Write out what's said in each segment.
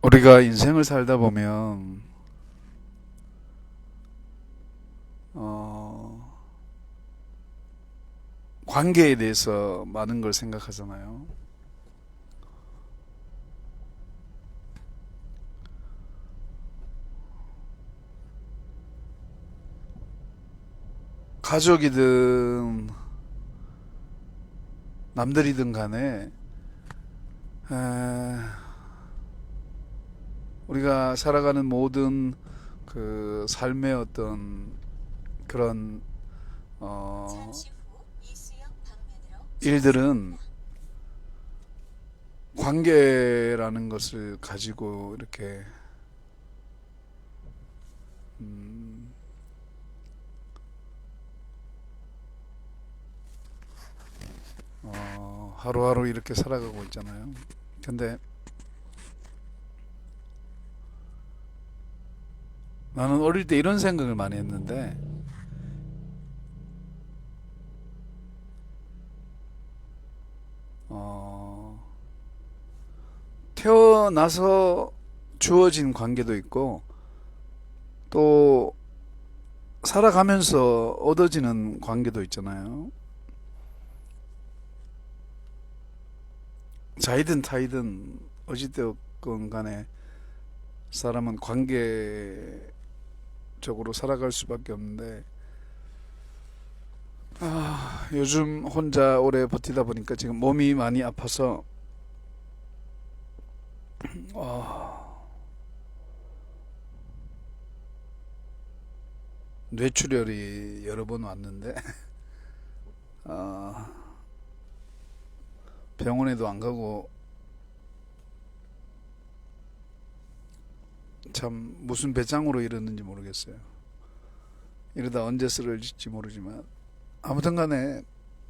우리가 인생을 살다 보면 어, 관계에 대해서 많은 걸 생각하잖아요. 가족이든 남들이든 간에 에, 우리가 살아가는 모든 그 삶의 어떤 그런 일들은 관계라는 것을 가지고 이렇게 음, 하루하루 이렇게 살아가고 있잖아요. 근데 나는 어릴 때 이런 생각을 많이 했는데 어, 태어나서 주어진 관계도 있고 또 살아가면서 얻어지는 관계도 있잖아요. 자이든 타이든 어찌되었건 간에 사람은 관계적으로 살아갈 수밖에 없는데 요즘 혼자 오래 버티다 보니까 지금 몸이 많이 아파서 어, 뇌출혈이 여러 번 왔는데 어, 병원에도 안 가고 참 무슨 배짱으로 이러는지 모르겠어요. 이러다 언제 쓰러질지 모르지만 아무튼 간에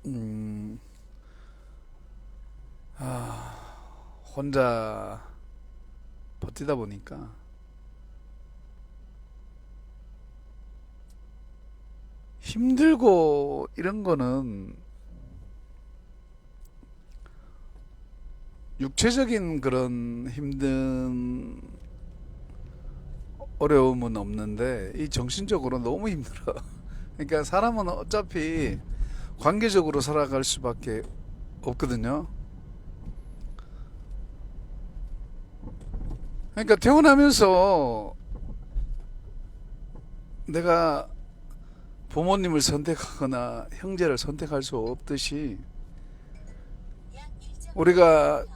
음, 혼자 버티다 보니까 힘들고 이런 거는 육체적인 그런 힘든 어려움은 없는데 이 정신적으로 너무 힘들어. 그러니까 사람은 어차피 관계적으로 살아갈 수밖에 없거든요. 그러니까 태어나면서 내가 부모님을 선택하거나 형제를 선택할 수 없듯이 우리가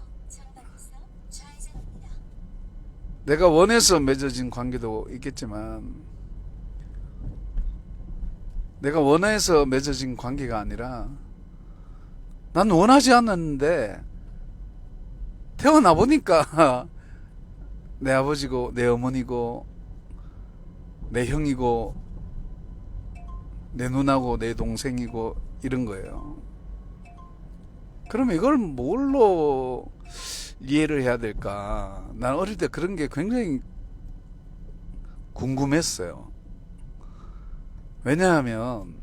내가 원해서 맺어진 관계도 있겠지만 내가 원해서 맺어진 관계가 아니라 난 원하지 않았는데 태어나 보니까 내 아버지고 내 어머니고 내 형이고 내 누나고 내 동생이고 이런 거예요. 그러면 이걸 뭘로 이해를 해야 될까? 난 어릴 때 그런 게 굉장히 궁금했어요. 왜냐하면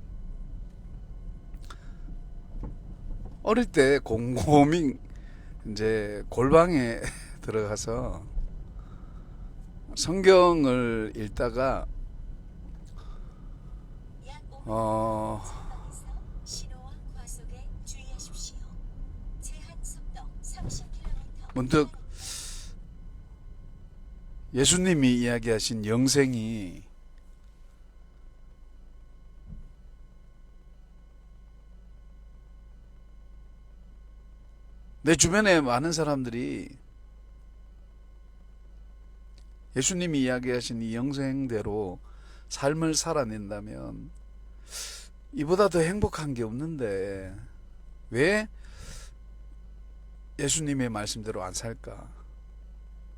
어릴 때 곰곰이 이제 골방에 들어가서 성경을 읽다가 어 문득 예수님이 이야기하신 영생이 내 주변에 많은 사람들이 예수님이 이야기하신 이 영생대로 삶을 살아낸다면 이보다 더 행복한 게 없는데 왜 예수님의 말씀대로 안 살까?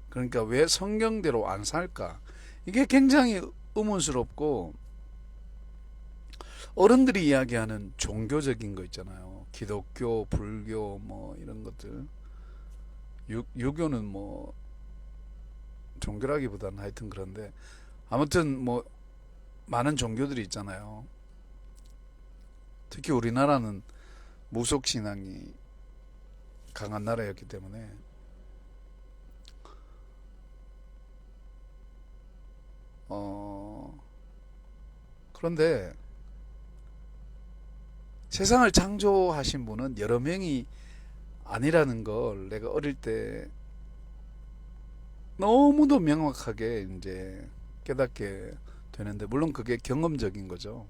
그러니까 왜 성경대로 안 살까? 이게 굉장히 의문스럽고 어른들이 이야기하는 종교적인 거 있잖아요. 기독교, 불교 뭐 이런 것들. 유교는 뭐 종교라기보다는 하여튼 그런데 아무튼 뭐 많은 종교들이 있잖아요. 특히 우리나라는 무속신앙이 강한 나라였기 때문에 어, 그런데 세상을 창조하신 분은 여러 명이 아니라는 걸 내가 어릴 때 너무도 명확하게 이제 깨닫게 되는데, 물론 그게 경험적인 거죠.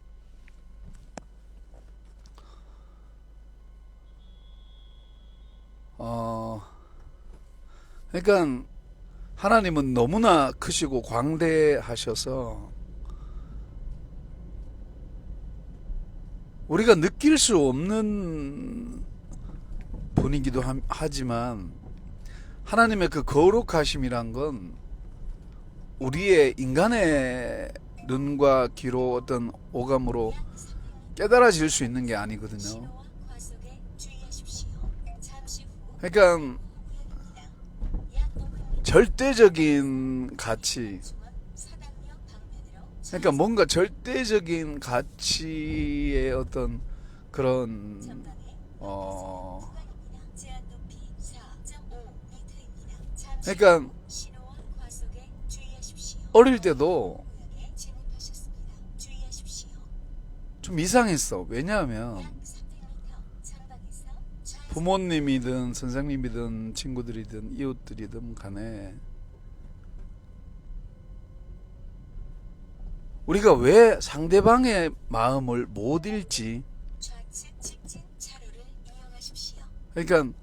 어, 그러니까 하나님은 너무나 크시고 광대하셔서 우리가 느낄 수 없는 분이기도 하지만, 하나님의 그 거룩하심이란 건 우리의 인간의 눈과 귀로 어떤 오감으로 깨달아질 수 있는 게 아니거든요. 그러니까 절대적인 가치, 그러니까 뭔가 절대적인 가치의 어떤 그런 그러니까 어릴 때도 좀 이상했어. 왜냐하면 부모님이든 선생님이든 친구들이든 이웃들이든 간에 우리가 왜 상대방의 마음을 못 읽지? 그러니까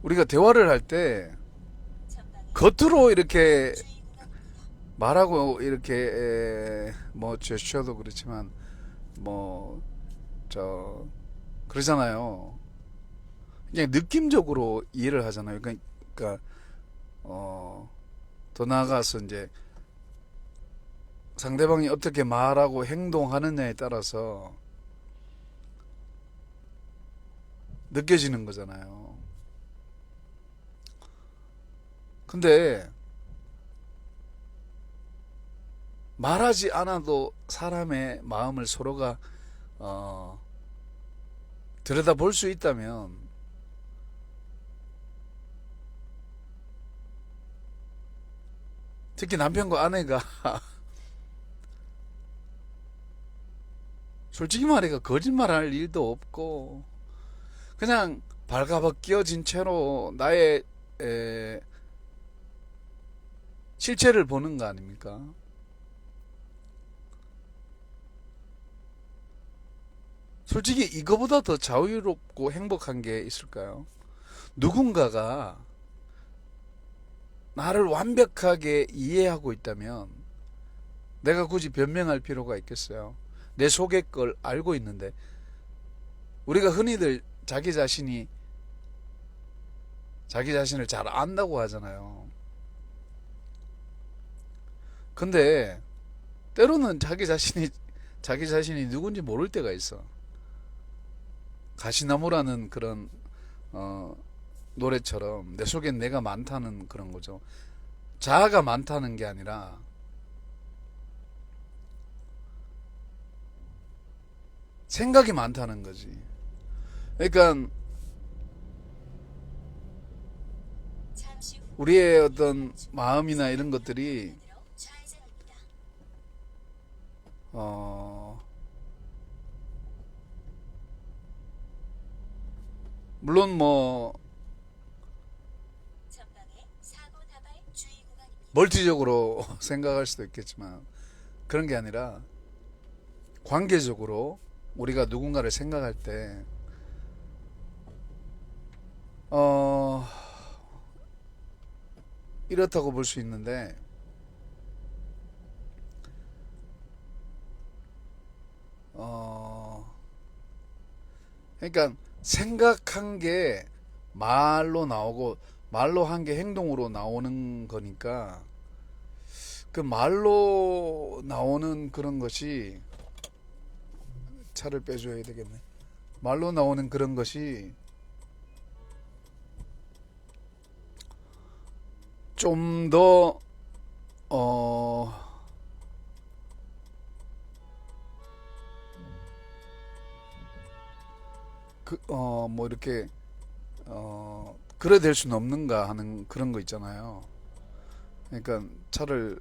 우리가 대화를 할 때 겉으로 이렇게 말하고 이렇게 뭐 제스처도 그렇지만 뭐 저 그러잖아요. 그냥 느낌적으로 이해를 하잖아요. 그러니까 더 나아가서 이제 상대방이 어떻게 말하고 행동하느냐에 따라서 느껴지는 거잖아요. 근데 말하지 않아도 사람의 마음을 서로가 들여다볼 수 있다면, 특히 남편과 아내가 솔직히 말해가 거짓말할 일도 없고 그냥 발가벗겨진 채로 나의 실체를 보는 거 아닙니까? 솔직히 이거보다 더 자유롭고 행복한 게 있을까요? 누군가가 나를 완벽하게 이해하고 있다면 내가 굳이 변명할 필요가 있겠어요? 내 속의 걸 알고 있는데. 우리가 흔히들 자기 자신을 잘 안다고 하잖아요. 근데 때로는 자기 자신이 누군지 모를 때가 있어. 가시나무라는 그런 노래처럼 내 속엔 내가 많다는 그런 거죠. 자아가 많다는 게 아니라 생각이 많다는 거지. 그러니까 우리의 어떤 마음이나 이런 것들이 물론 뭐 멀티적으로 생각할 수도 있겠지만 그런 게 아니라 관계적으로 우리가 누군가를 생각할 때 이렇다고 볼 수 있는데, 그러니까 생각한 게 말로 나오고 말로 한 게 행동으로 나오는 거니까, 그 말로 나오는 그런 것이, 차를 빼줘야 되겠네. 말로 나오는 그런 것이 좀 더 뭐 이렇게 그래 될 수는 없는가 하는 그런 거 있잖아요. 그러니까 차를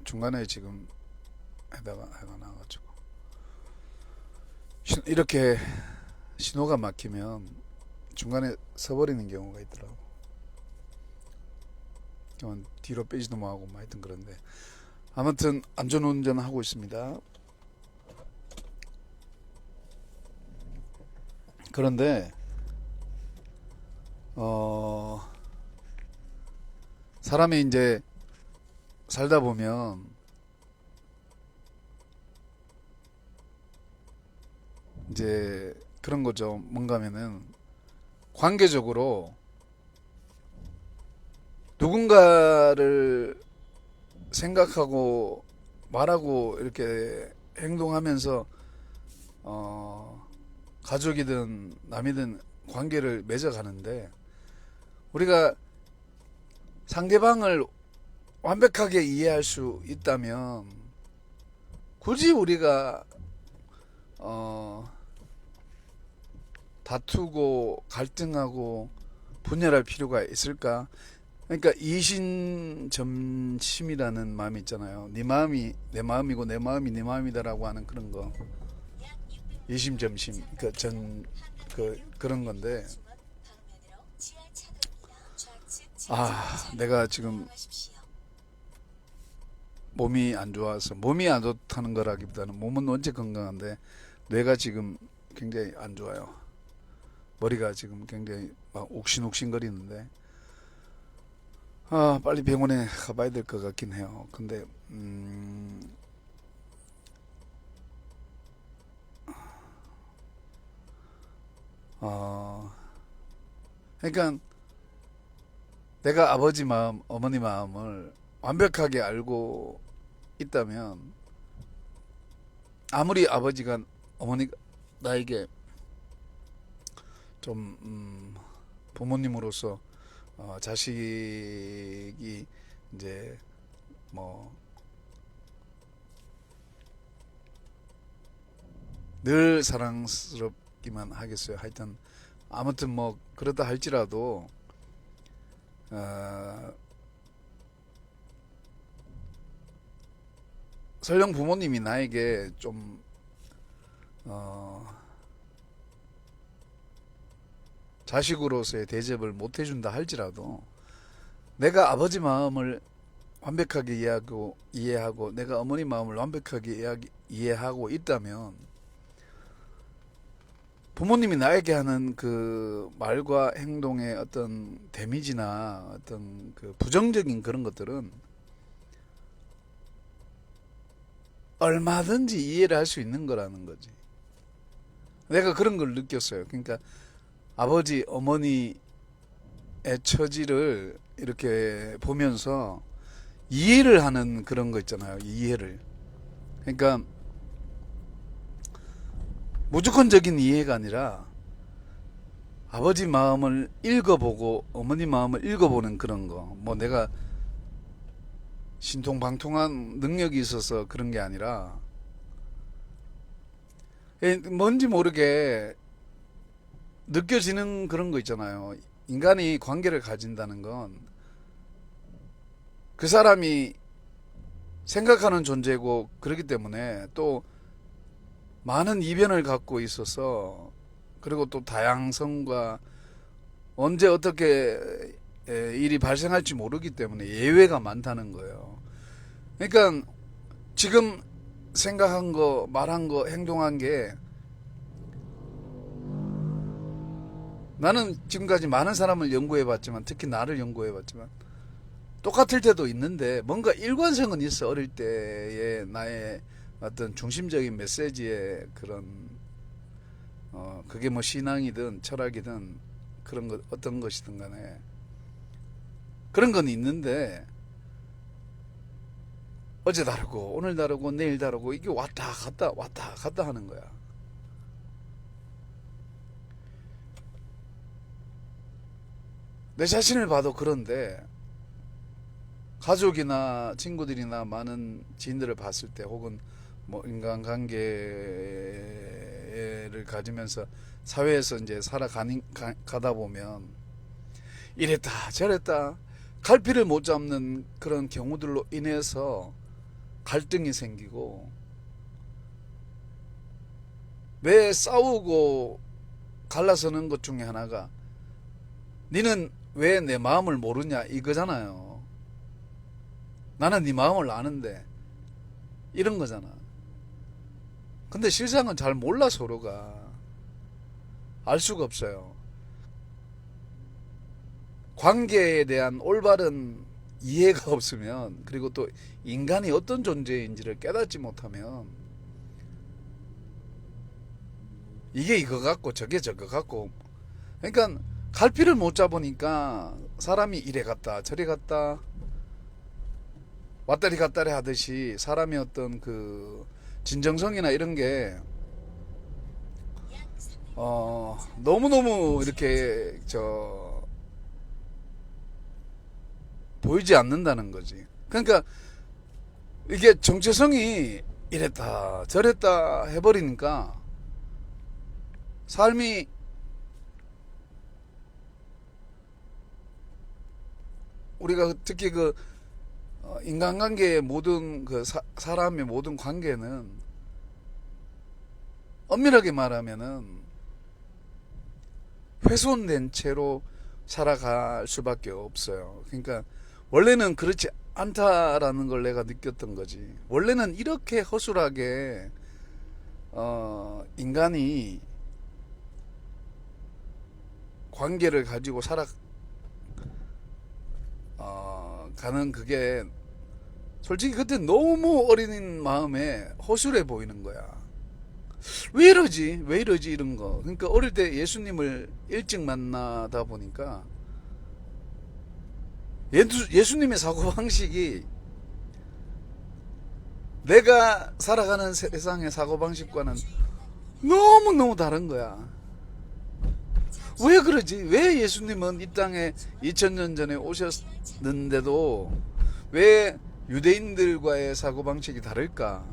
중간에 지금 해가 나가지고 이렇게 신호가 막히면 중간에 서버리는 경우가 있더라고. 뒤로 빼지도 못하고 뭐 하여튼 그런데 아무튼 안전운전 하고 있습니다. 그런데 사람이 이제 살다 보면 이제 그런 거죠. 뭔가 하면은 관계적으로 누군가를 생각하고 말하고 이렇게 행동하면서 가족이든 남이든 관계를 맺어가는데 우리가 상대방을 완벽하게 이해할 수 있다면 굳이 우리가 다투고 갈등하고 분열할 필요가 있을까? 그러니까 이신점심이라는 마음이 있잖아요. 네 마음이 내 마음이고 내 마음이 네 마음이다라고 하는 그런 거. 이심점심 그런 건데 내가 지금 몸이 안 좋아서 몸이 안 좋다는 거라기보다는 몸은 언제 건강한데 뇌가 지금 굉장히 안 좋아요. 머리가 지금 굉장히 막 옥신옥신 거리는데 빨리 병원에 가봐야 될 것 같긴 해요. 근데 그러니까 내가 아버지 마음, 어머니 마음을 완벽하게 알고 있다면 아무리 아버지가 어머니가 나에게 좀 부모님으로서 자식이 이제 뭐 늘 사랑스럽기만 하겠어요. 하여튼 아무튼 뭐 그렇다 할지라도 설령 부모님이 나에게 좀 자식으로서의 대접을 못 해준다 할지라도 내가 아버지 마음을 완벽하게 이해하고 내가 어머니 마음을 완벽하게 이해하고 있다면 부모님이 나에게 하는 그 말과 행동의 어떤 데미지나 어떤 그 부정적인 그런 것들은 얼마든지 이해를 할 수 있는 거라는 거지. 내가 그런 걸 느꼈어요. 그러니까 아버지, 어머니의 처지를 이렇게 보면서 이해를 하는 그런 거 있잖아요. 이해를. 그러니까 무조건적인 이해가 아니라 아버지 마음을 읽어보고 어머니 마음을 읽어보는 그런 거. 뭐 내가 신통방통한 능력이 있어서 그런 게 아니라 뭔지 모르게 느껴지는 그런 거 있잖아요. 인간이 관계를 가진다는 건 그 사람이 생각하는 존재고 그렇기 때문에 또 많은 이변을 갖고 있어서 그리고 또 다양성과 언제 어떻게 일이 발생할지 모르기 때문에 예외가 많다는 거예요. 그러니까 지금 생각한 거, 말한 거, 행동한 게 나는 지금까지 많은 사람을 연구해봤지만 특히 나를 연구해봤지만 똑같을 때도 있는데 뭔가 일관성은 있어. 어릴 때의 나의 어떤 중심적인 메시지의 그런 그게 뭐 신앙이든 철학이든 그런 것 어떤 것이든 간에 그런 건 있는데 어제 다르고 오늘 다르고 내일 다르고 이게 왔다 갔다 하는 거야. 내 자신을 봐도 그런데 가족이나 친구들이나 많은 지인들을 봤을 때 혹은 뭐 인간관계를 가지면서 사회에서 이제 살아가다 보면 이랬다 저랬다 갈피를 못 잡는 그런 경우들로 인해서 갈등이 생기고, 왜 싸우고 갈라서는 것 중에 하나가 니는 왜 내 마음을 모르냐 이거잖아요. 나는 네 마음을 아는데, 이런 거잖아. 근데 실상은 잘 몰라. 서로가 알 수가 없어요. 관계에 대한 올바른 이해가 없으면, 그리고 또 인간이 어떤 존재인지를 깨닫지 못하면, 이게 이거 같고 저게 저거 같고, 그러니까 갈피를 못 잡으니까 사람이 이래 갔다 저래 갔다 왔다리 갔다리 하듯이, 사람의 어떤 그 진정성이나 이런 게 너무너무 이렇게 보이지 않는다는 거지. 그러니까 이게 정체성이 이랬다 저랬다 해버리니까 삶이 우리가 특히 그 인간관계의 모든 그 사람의 모든 관계는 엄밀하게 말하면은 훼손된 채로 살아갈 수밖에 없어요. 그러니까 원래는 그렇지 않다라는 걸 내가 느꼈던 거지. 원래는 이렇게 허술하게 인간이 관계를 가지고 가는 그게 솔직히 그때 너무 어린 마음에 허술해 보이는 거야. 왜 이러지? 왜 이러지? 이런 거. 그러니까 어릴 때 예수님을 일찍 만나다 보니까 예수님의 사고방식이 내가 살아가는 세상의 사고방식과는 너무너무 다른 거야. 왜 그러지? 왜 예수님은 이 땅에 2000년 전에 오셨는데도 왜 유대인들과의 사고방식이 다를까?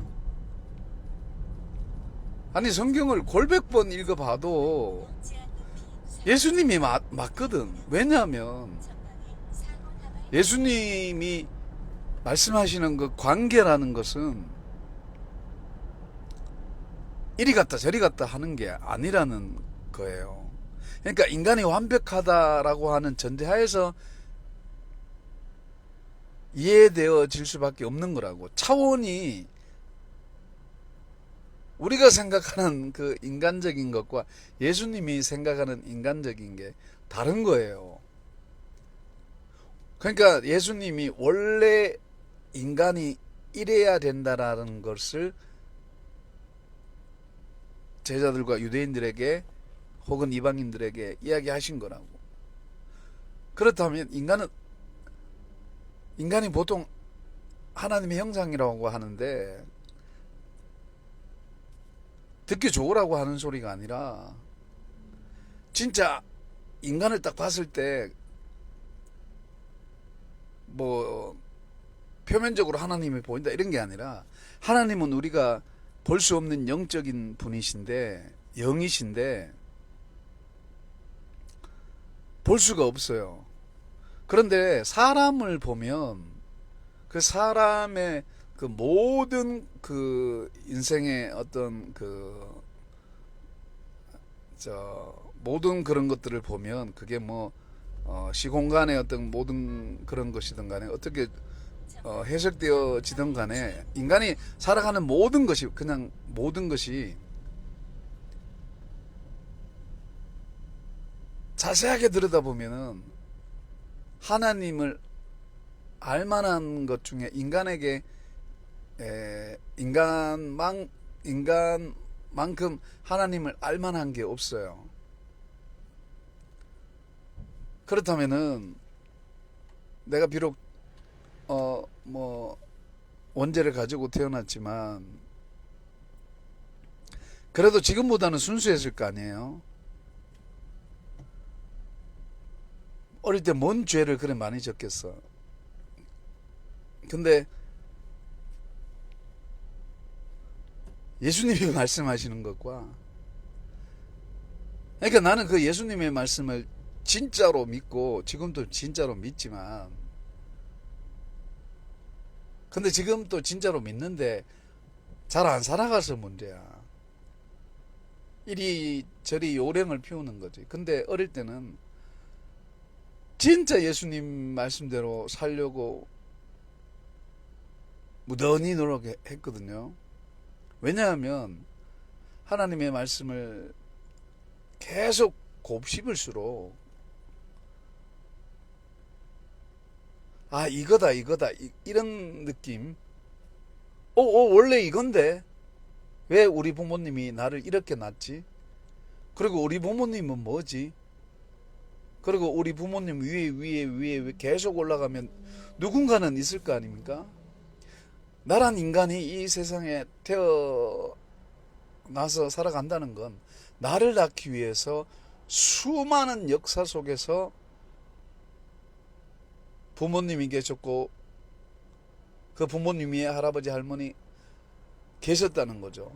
아니, 성경을 골백번 읽어봐도 예수님이 맞거든. 왜냐하면 예수님이 말씀하시는 그 관계라는 것은 이리 갔다 저리 갔다 하는 게 아니라는 거예요. 그러니까 인간이 완벽하다라고 하는 전제하에서 이해되어질 수밖에 없는 거라고. 차원이 우리가 생각하는 그 인간적인 것과 예수님이 생각하는 인간적인 게 다른 거예요. 그러니까 예수님이 원래 인간이 이래야 된다라는 것을 제자들과 유대인들에게 혹은 이방인들에게 이야기하신 거라고. 그렇다면 인간이 보통 하나님의 형상이라고 하는데 듣기 좋으라고 하는 소리가 아니라 진짜 인간을 딱 봤을 때 뭐 표면적으로 하나님이 보인다 이런 게 아니라, 하나님은 우리가 볼 수 없는 영적인 분이신데, 영이신데 볼 수가 없어요. 그런데 사람을 보면 그 사람의 그 모든 그 인생의 어떤 모든 그런 것들을 보면 그게 뭐 시공간의 어떤 모든 그런 것이든 간에 어떻게 해석되어지든 간에 인간이 살아가는 모든 것이, 그냥 모든 것이 자세하게 들여다보면은 하나님을 알만한 것 중에 인간에게 인간만큼 하나님을 알만한 게 없어요. 그렇다면은 내가 비록 원죄를 가지고 태어났지만 그래도 지금보다는 순수했을 거 아니에요. 어릴 때 뭔 죄를 그래 많이 졌겠어. 근데 예수님이 말씀하시는 것과, 그러니까 나는 그 예수님의 말씀을 진짜로 믿고 지금도 진짜로 믿지만, 근데 지금 또 진짜로 믿는데 잘 안 살아가서 문제야. 이리저리 요령을 피우는 거지. 근데 어릴 때는 진짜 예수님 말씀대로 살려고 무던히 노력했거든요. 왜냐하면 하나님의 말씀을 계속 곱씹을수록 아 이거다 이런 느낌. 원래 이건데 왜 우리 부모님이 나를 이렇게 낳지? 그리고 우리 부모님은 뭐지? 그리고 우리 부모님 위에 계속 올라가면 누군가는 있을 거 아닙니까? 나란 인간이 이 세상에 태어나서 살아간다는 건 나를 낳기 위해서 수많은 역사 속에서 부모님이 계셨고 그 부모님 위에 할아버지 할머니 계셨다는 거죠.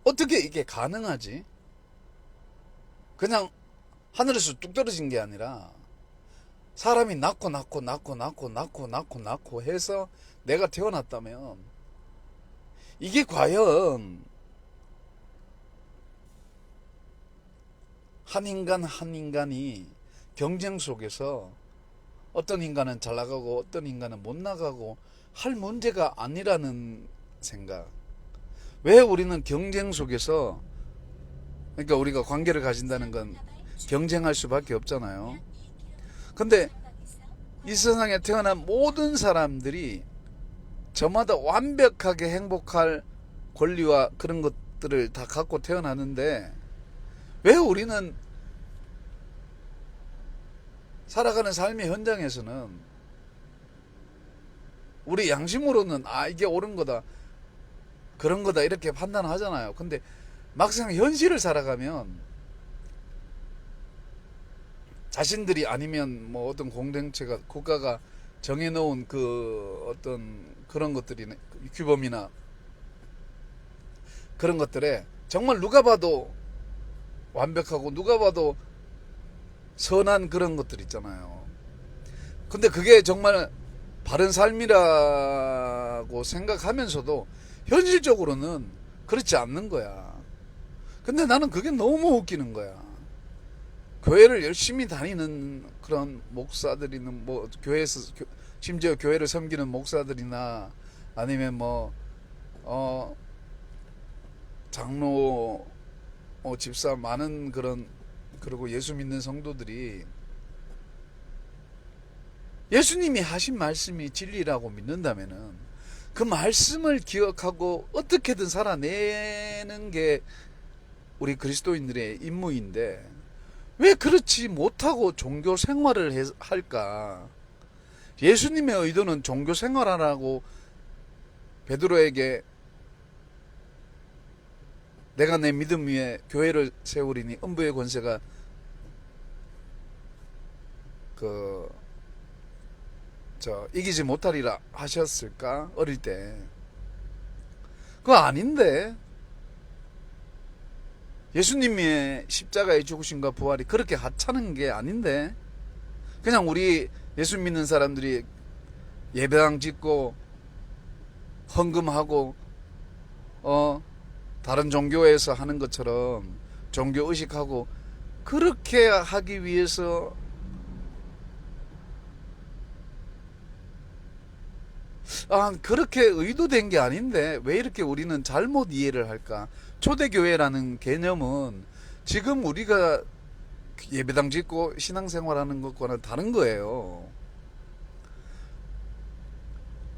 어떻게 이게 가능하지? 그냥 하늘에서 뚝 떨어진 게 아니라 사람이 낳고 해서 내가 태어났다면 이게 과연 한 인간이 경쟁 속에서 어떤 인간은 잘 나가고 어떤 인간은 못 나가고 할 문제가 아니라는 생각. 왜 우리는 경쟁 속에서, 그러니까 우리가 관계를 가진다는 건 경쟁할 수밖에 없잖아요. 근데 이 세상에 태어난 모든 사람들이 저마다 완벽하게 행복할 권리와 그런 것들을 다 갖고 태어나는데 왜 우리는 살아가는 삶의 현장에서는 우리 양심으로는 이게 옳은 거다 그런 거다 이렇게 판단하잖아요. 근데 막상 현실을 살아가면 자신들이 아니면 뭐 어떤 공동체가 국가가 정해놓은 그 어떤 그런 것들이 규범이나 그런 것들에 정말 누가 봐도 완벽하고 누가 봐도 선한 그런 것들 있잖아요. 근데 그게 정말 바른 삶이라고 생각하면서도 현실적으로는 그렇지 않는 거야. 근데 나는 그게 너무 웃기는 거야. 교회를 열심히 다니는 그런 목사들이는 뭐 교회에서 심지어 교회를 섬기는 목사들이나 아니면 뭐 장로 집사 많은 그런 그리고 예수 믿는 성도들이 예수님이 하신 말씀이 진리라고 믿는다면은 그 말씀을 기억하고 어떻게든 살아내는 게 우리 그리스도인들의 임무인데 왜 그렇지 못하고 종교 생활을 할까? 예수님의 의도는 종교 생활하라고 베드로에게 내가 내 믿음 위에 교회를 세우리니 음부의 권세가 이기지 못하리라 하셨을까? 어릴 때. 그거 아닌데. 예수님의 십자가의 죽으심과 부활이 그렇게 하찮은 게 아닌데. 그냥 우리 예수 믿는 사람들이 예배당 짓고 헌금하고 다른 종교에서 하는 것처럼 종교 의식하고 그렇게 하기 위해서 그렇게 의도된 게 아닌데 왜 이렇게 우리는 잘못 이해를 할까? 초대교회라는 개념은 지금 우리가 예배당 짓고 신앙생활하는 것과는 다른 거예요.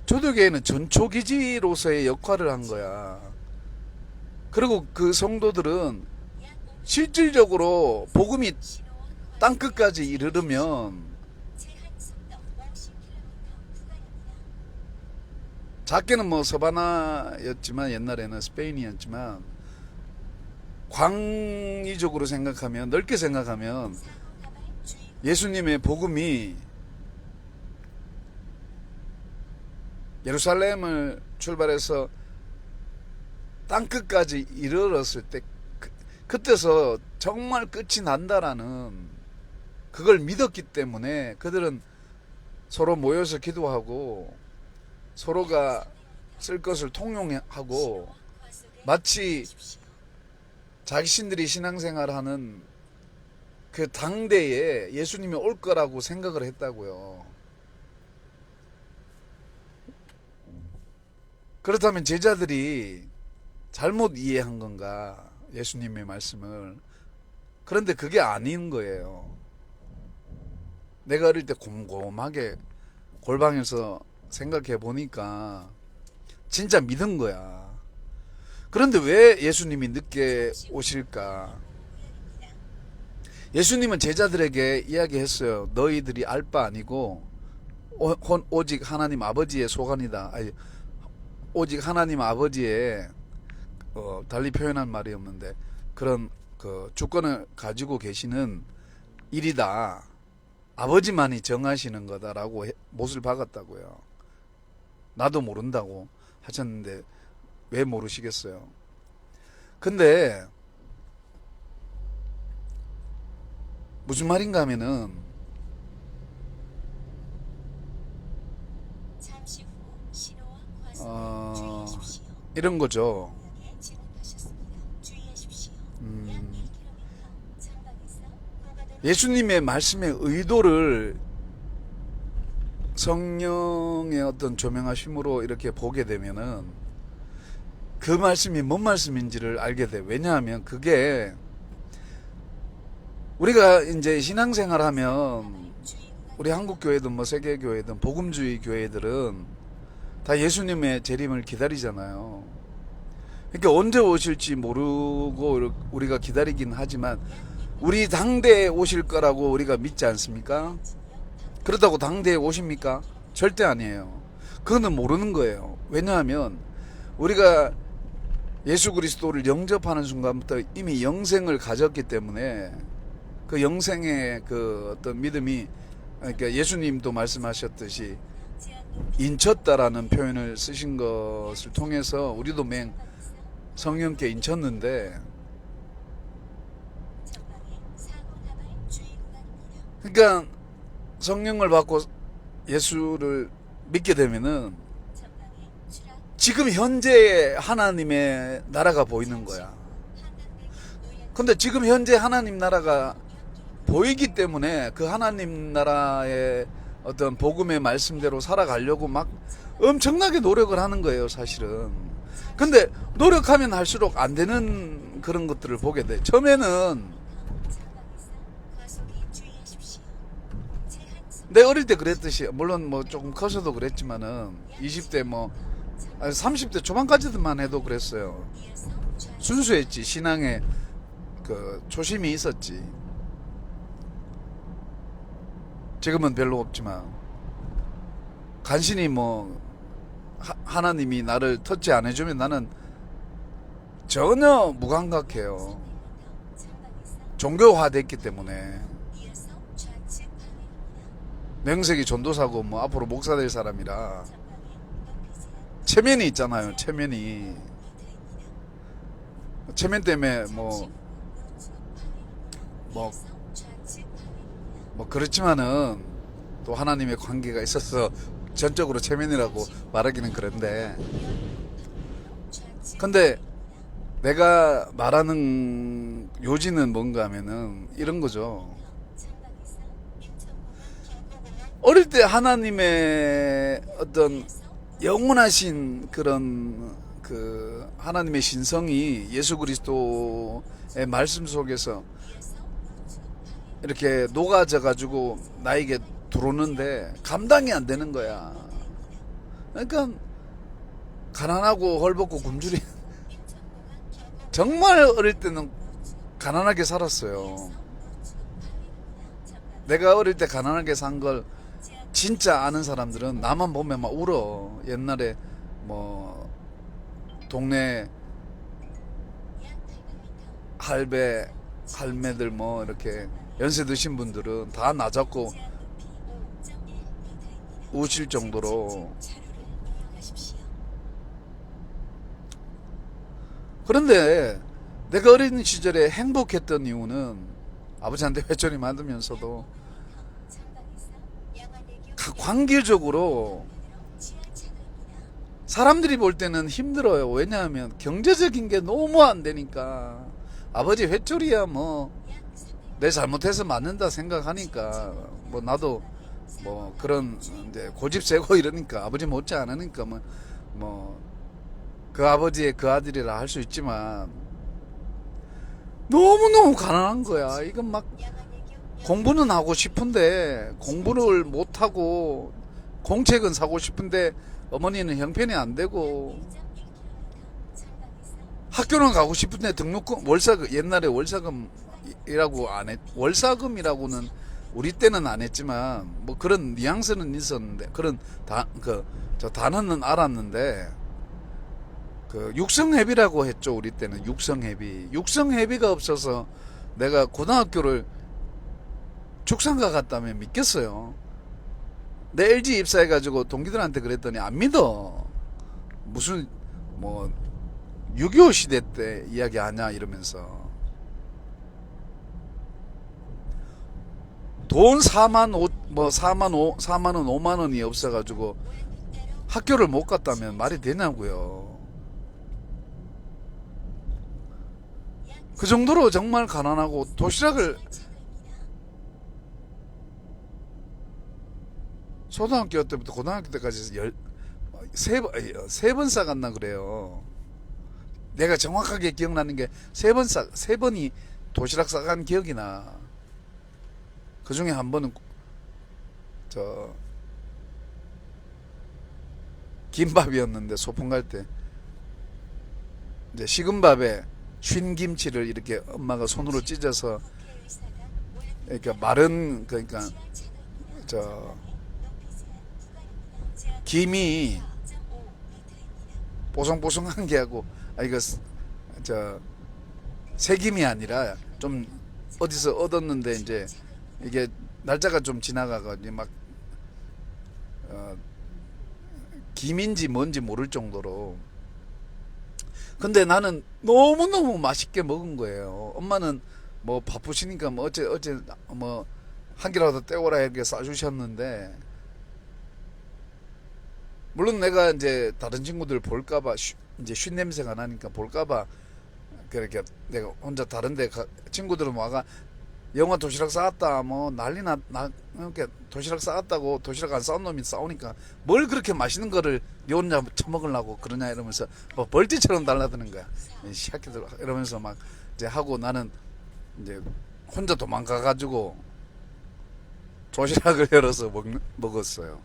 초대교회는 전초기지로서의 역할을 한 거야. 그리고 그 성도들은 실질적으로 복음이 땅끝까지 이르르면 작게는 뭐 서바나였지만 옛날에는 스페인이었지만 광의적으로 생각하면 넓게 생각하면 예수님의 복음이 예루살렘을 출발해서 땅끝까지 이르렀을 때 그때서 정말 끝이 난다라는 그걸 믿었기 때문에 그들은 서로 모여서 기도하고 서로가 쓸 것을 통용하고 마치 자신들이 신앙생활하는 그 당대에 예수님이 올 거라고 생각을 했다고요. 그렇다면 제자들이 잘못 이해한 건가? 예수님의 말씀을. 그런데 그게 아닌 거예요. 내가 어릴 때 곰곰하게 골방에서 생각해 보니까 진짜 믿은 거야. 그런데 왜 예수님이 늦게 오실까? 예수님은 제자들에게 이야기했어요. 너희들이 알 바 아니고 오직 하나님 아버지의 소관이다. 아니, 오직 하나님 아버지의 달리 표현한 말이 없는데 그런 그 주권을 가지고 계시는 일이다. 아버지만이 정하시는 거다라고 못을 박았다고요. 나도 모른다고 하셨는데 왜 모르시겠어요? 근데 무슨 말인가 하면은 이런 거죠. 예수님의 말씀의 의도를 성령의 어떤 조명하심으로 이렇게 보게 되면은 그 말씀이 뭔 말씀인지를 알게 돼. 왜냐하면 그게 우리가 이제 신앙생활 하면 우리 한국 교회든 뭐 세계 교회든 복음주의 교회들은 다 예수님의 재림을 기다리잖아요. 그러니까 언제 오실지 모르고 우리가 기다리긴 하지만 우리 당대에 오실 거라고 우리가 믿지 않습니까? 그렇다고 당대에 오십니까? 절대 아니에요. 그거는 모르는 거예요. 왜냐하면 우리가 예수 그리스도를 영접하는 순간부터 이미 영생을 가졌기 때문에 그 영생의 그 어떤 믿음이, 그러니까 예수님도 말씀하셨듯이 인쳤다라는 표현을 쓰신 것을 통해서 우리도 성령께 인쳤는데, 그러니까 성령을 받고 예수를 믿게 되면은 지금 현재의 하나님의 나라가 보이는 거야. 근데 지금 현재 하나님 나라가 보이기 때문에 그 하나님 나라의 어떤 복음의 말씀대로 살아가려고 막 엄청나게 노력을 하는 거예요, 사실은. 근데 노력하면 할수록 안 되는 그런 것들을 보게 돼. 처음에는 내 어릴 때 그랬듯이, 물론 뭐 조금 커서도 그랬지만은 20대 뭐 30대 초반까지만 해도 그랬어요. 순수했지. 신앙에 그 초심이 있었지. 지금은 별로 없지만 간신히 뭐 하나님이 나를 터치 안 해주면 나는 전혀 무감각해요. 종교화됐기 때문에. 명색이 전도사고 뭐 앞으로 목사 될 사람이라 체면이 있잖아요. 체면 때문에 뭐 그렇지만은 또 하나님의 관계가 있어서 전적으로 체면이라고 말하기는 그런데, 근데 내가 말하는 요지는 뭔가 하면은 이런 거죠. 어릴 때 하나님의 어떤 영원하신 그런 그 하나님의 신성이 예수 그리스도의 말씀 속에서 이렇게 녹아져 가지고 나에게 들어오는데 감당이 안 되는 거야. 그러니까 가난하고 헐벗고 굶주린 정말 어릴 때는 가난하게 살았어요. 내가 어릴 때 가난하게 산 걸 진짜 아는 사람들은 나만 보면 막 울어. 옛날에 뭐 동네 할매들 뭐 이렇게 연세 드신 분들은 다 나 잡고 우실 정도로. 그런데 내가 어린 시절에 행복했던 이유는 아버지한테 회초리 맞으면서도 관계적으로 사람들이 볼 때는 힘들어요. 왜냐하면 경제적인 게 너무 안 되니까. 아버지 회초리야 뭐 내 잘못해서 맞는다 생각하니까 뭐 나도 뭐 그런 이제 고집 세고 이러니까 아버지 못지 않으니까 뭐 그 아버지의 그 아들이라 할 수 있지만 너무너무 가난한 거야. 이건 막 공부는 하고 싶은데 공부를 못하고 공책은 사고 싶은데 어머니는 형편이 안 되고 학교는 가고 싶은데 등록금 월사금 옛날에 월사금이라고 안 했, 월사금이라고는 우리 때는 안 했지만 뭐 그런 뉘앙스는 있었는데 그런 저 단어는 알았는데 그 육성회비라고 했죠. 우리 때는 육성회비가 없어서 내가 고등학교를 축산가 갔다면 믿겠어요. 내 LG 입사해가지고 동기들한테 그랬더니 안 믿어. 무슨 뭐 6.25 시대 때 이야기하냐 이러면서 돈 4만 원 5만 원이 없어가지고 학교를 못 갔다면 말이 되냐고요. 그 정도로 정말 가난하고 도시락을 초등학교 때부터 고등학교 때까지 세 번 싸갔나 그래요. 내가 정확하게 기억나는 게 세 번이 도시락 싸간 기억이 나. 그 중에 한 번은 저 김밥이었는데 소풍 갈 때 이제 식은 밥에 쉰 김치를 이렇게 엄마가 손으로 찢어서 그러니까 마른 그러니까 저 김이 보송보송한 게 하고 이거 저 새김이 아니라 좀 어디서 얻었는데 이제 이게 날짜가 좀 지나가가지고 막 김인지 뭔지 모를 정도로. 근데 나는 너무너무 맛있게 먹은 거예요. 엄마는 뭐 바쁘시니까 뭐 어째 뭐 한 개라도 떼오라 이렇게 싸주셨는데 물론 내가 이제 다른 친구들 볼까봐 이제 쉰 냄새가 나니까 볼까봐 그렇게 내가 혼자 다른데 친구들은 와가 영화 도시락 싸왔다 뭐 난리나 이렇게 도시락 싸왔다고 도시락 안 싸운 놈이 싸우니까 뭘 그렇게 맛있는 거를 니 혼자 처먹으려고 그러냐 이러면서 뭐 벌떼처럼 달라드는 거야. 이 새끼들 이러면서 막 이제 하고 나는 이제 혼자 도망가가지고 도시락을 열어서 먹었어요.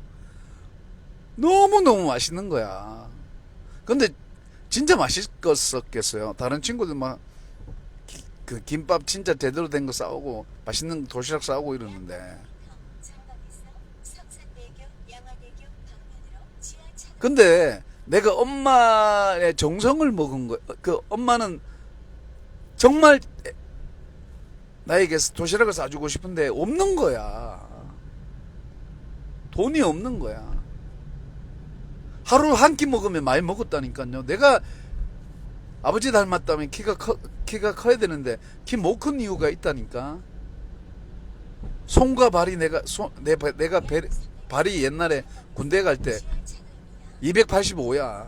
너무너무 맛있는 거야. 근데 진짜 맛있었겠어요. 다른 친구들 막 그 김밥 진짜 제대로 된 거 싸우고 맛있는 도시락 싸우고 이러는데 근데 내가 엄마의 정성을 먹은 거 그 엄마는 정말 나에게 도시락을 싸주고 싶은데 없는 거야. 돈이 없는 거야. 하루 한 끼 먹으면 많이 먹었다니까요. 내가 아버지 닮았다면 키가 커야 되는데 키 못 큰 이유가 있다니까. 손과 발이 내가 발이 옛날에 군대 갈 때 285야.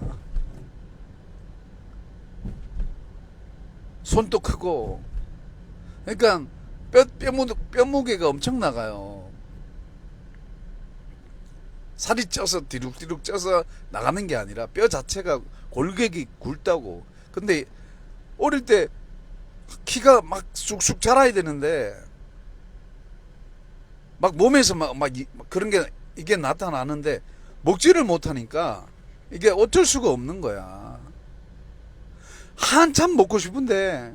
손도 크고. 그러니까 뼈 무게가 엄청 나가요. 살이 쪄서 뒤룩뒤룩 쪄서 나가는 게 아니라 뼈 자체가 골격이 굵다고. 근데 어릴 때 키가 막 쑥쑥 자라야 되는데 막 몸에서 막 그런 게 이게 나타나는데 먹지를 못하니까 이게 어쩔 수가 없는 거야. 한참 먹고 싶은데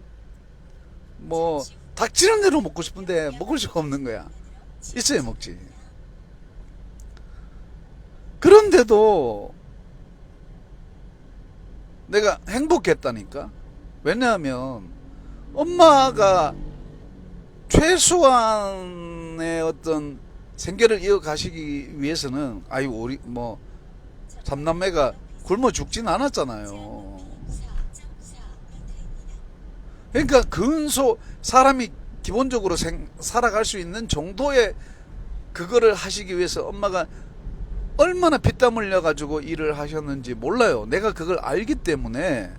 뭐 닥치는 대로 먹고 싶은데 먹을 수가 없는 거야. 있어야 먹지. 그런데도 내가 행복했다니까. 왜냐하면 엄마가 최소한의 어떤 생계를 이어가시기 위해서는 우리 뭐 삼남매가 굶어 죽진 않았잖아요. 그러니까 사람이 기본적으로 살아갈 수 있는 정도의 그거를 하시기 위해서 엄마가 얼마나 피땀 흘려가지고 일을 하셨는지 몰라요. 내가 그걸 알기 때문에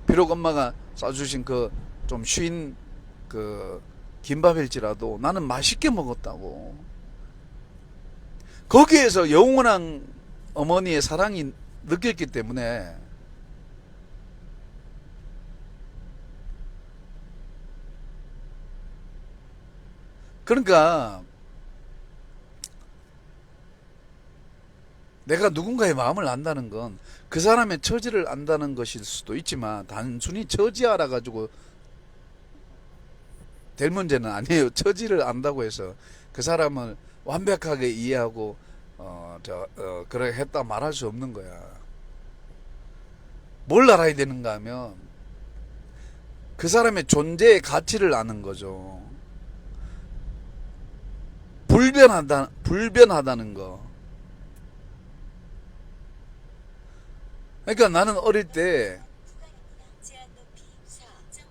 비록 엄마가 싸주신 그 좀 쉰 그 김밥일지라도 나는 맛있게 먹었다고. 거기에서 영원한 어머니의 사랑이 느꼈기 때문에. 그러니까 내가 누군가의 마음을 안다는 건 그 사람의 처지를 안다는 것일 수도 있지만 단순히 처지 알아가지고 될 문제는 아니에요. 처지를 안다고 해서 그 사람을 완벽하게 이해하고 그래 했다 말할 수 없는 거야. 뭘 알아야 되는가 하면 그 사람의 존재의 가치를 아는 거죠. 불변하다는 거. 그러니까 나는 어릴 때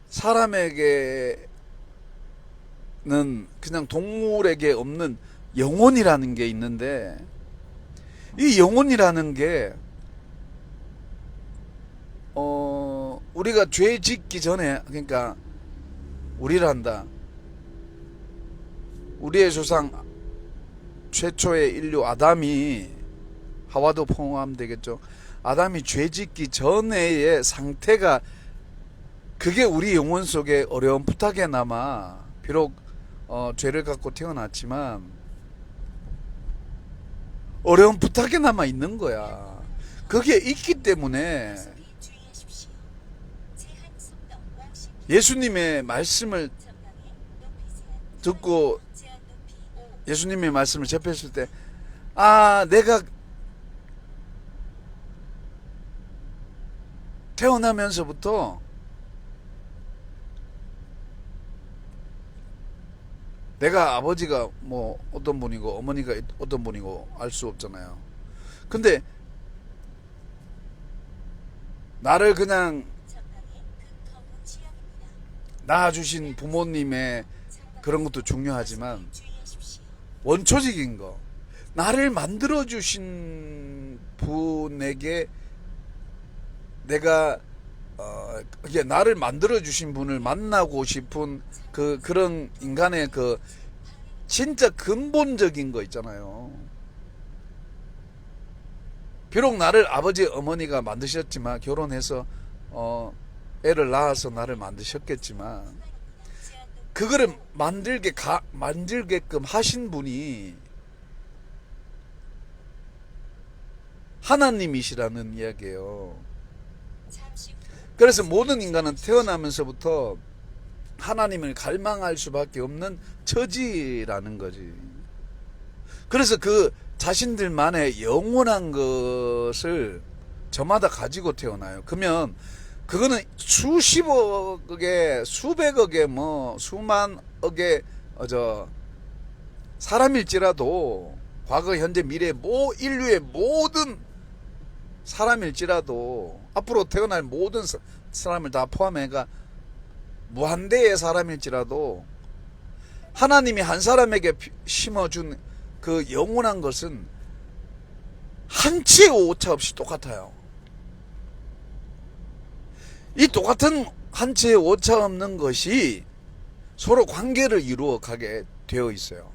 사람에게는 그냥 동물에게 없는 영혼이라는 게 있는데, 이 영혼이라는 게 우리가 죄 짓기 전에, 그러니까 우리란다, 우리의 조상 최초의 인류 아담이, 하와도 포함되겠죠. 아담이 죄 짓기 전에의 상태가, 그게 우리 영혼 속에 어렴풋하게 남아, 비록 죄를 갖고 태어났지만 어렴풋하게 남아 있는 거야. 그게 있기 때문에 예수님의 말씀을 듣고 예수님의 말씀을 접했을 때, 아, 내가 태어나면서부터 내가 아버지가 뭐 어떤 분이고 어머니가 어떤 분이고 알 수 없잖아요. 근데 나를 그냥 낳아주신 부모님의 그런 것도 중요하지만 원초적인 거, 나를 만들어주신 분에게 내가 이게 나를 만들어주신 분을 만나고 싶은 그런 인간의 그 진짜 근본적인 거 있잖아요. 비록 나를 아버지 어머니가 만드셨지만, 결혼해서 애를 낳아서 나를 만드셨겠지만, 그거를 만들게끔 하신 분이 하나님이시라는 이야기예요. 그래서 모든 인간은 태어나면서부터 하나님을 갈망할 수밖에 없는 처지라는 거지. 그래서 그 자신들만의 영원한 것을 저마다 가지고 태어나요. 그러면 그거는 수십억의, 수백억의, 뭐 수만억의 사람일지라도, 과거 현재 미래 인류의 모든 사람일지라도, 앞으로 태어날 모든 사람을 다 포함해가 무한대의 사람일지라도, 하나님이 한 사람에게 심어준 그 영원한 것은 한치의 오차 없이 똑같아요. 이 똑같은 한치의 오차 없는 것이 서로 관계를 이루어 가게 되어 있어요.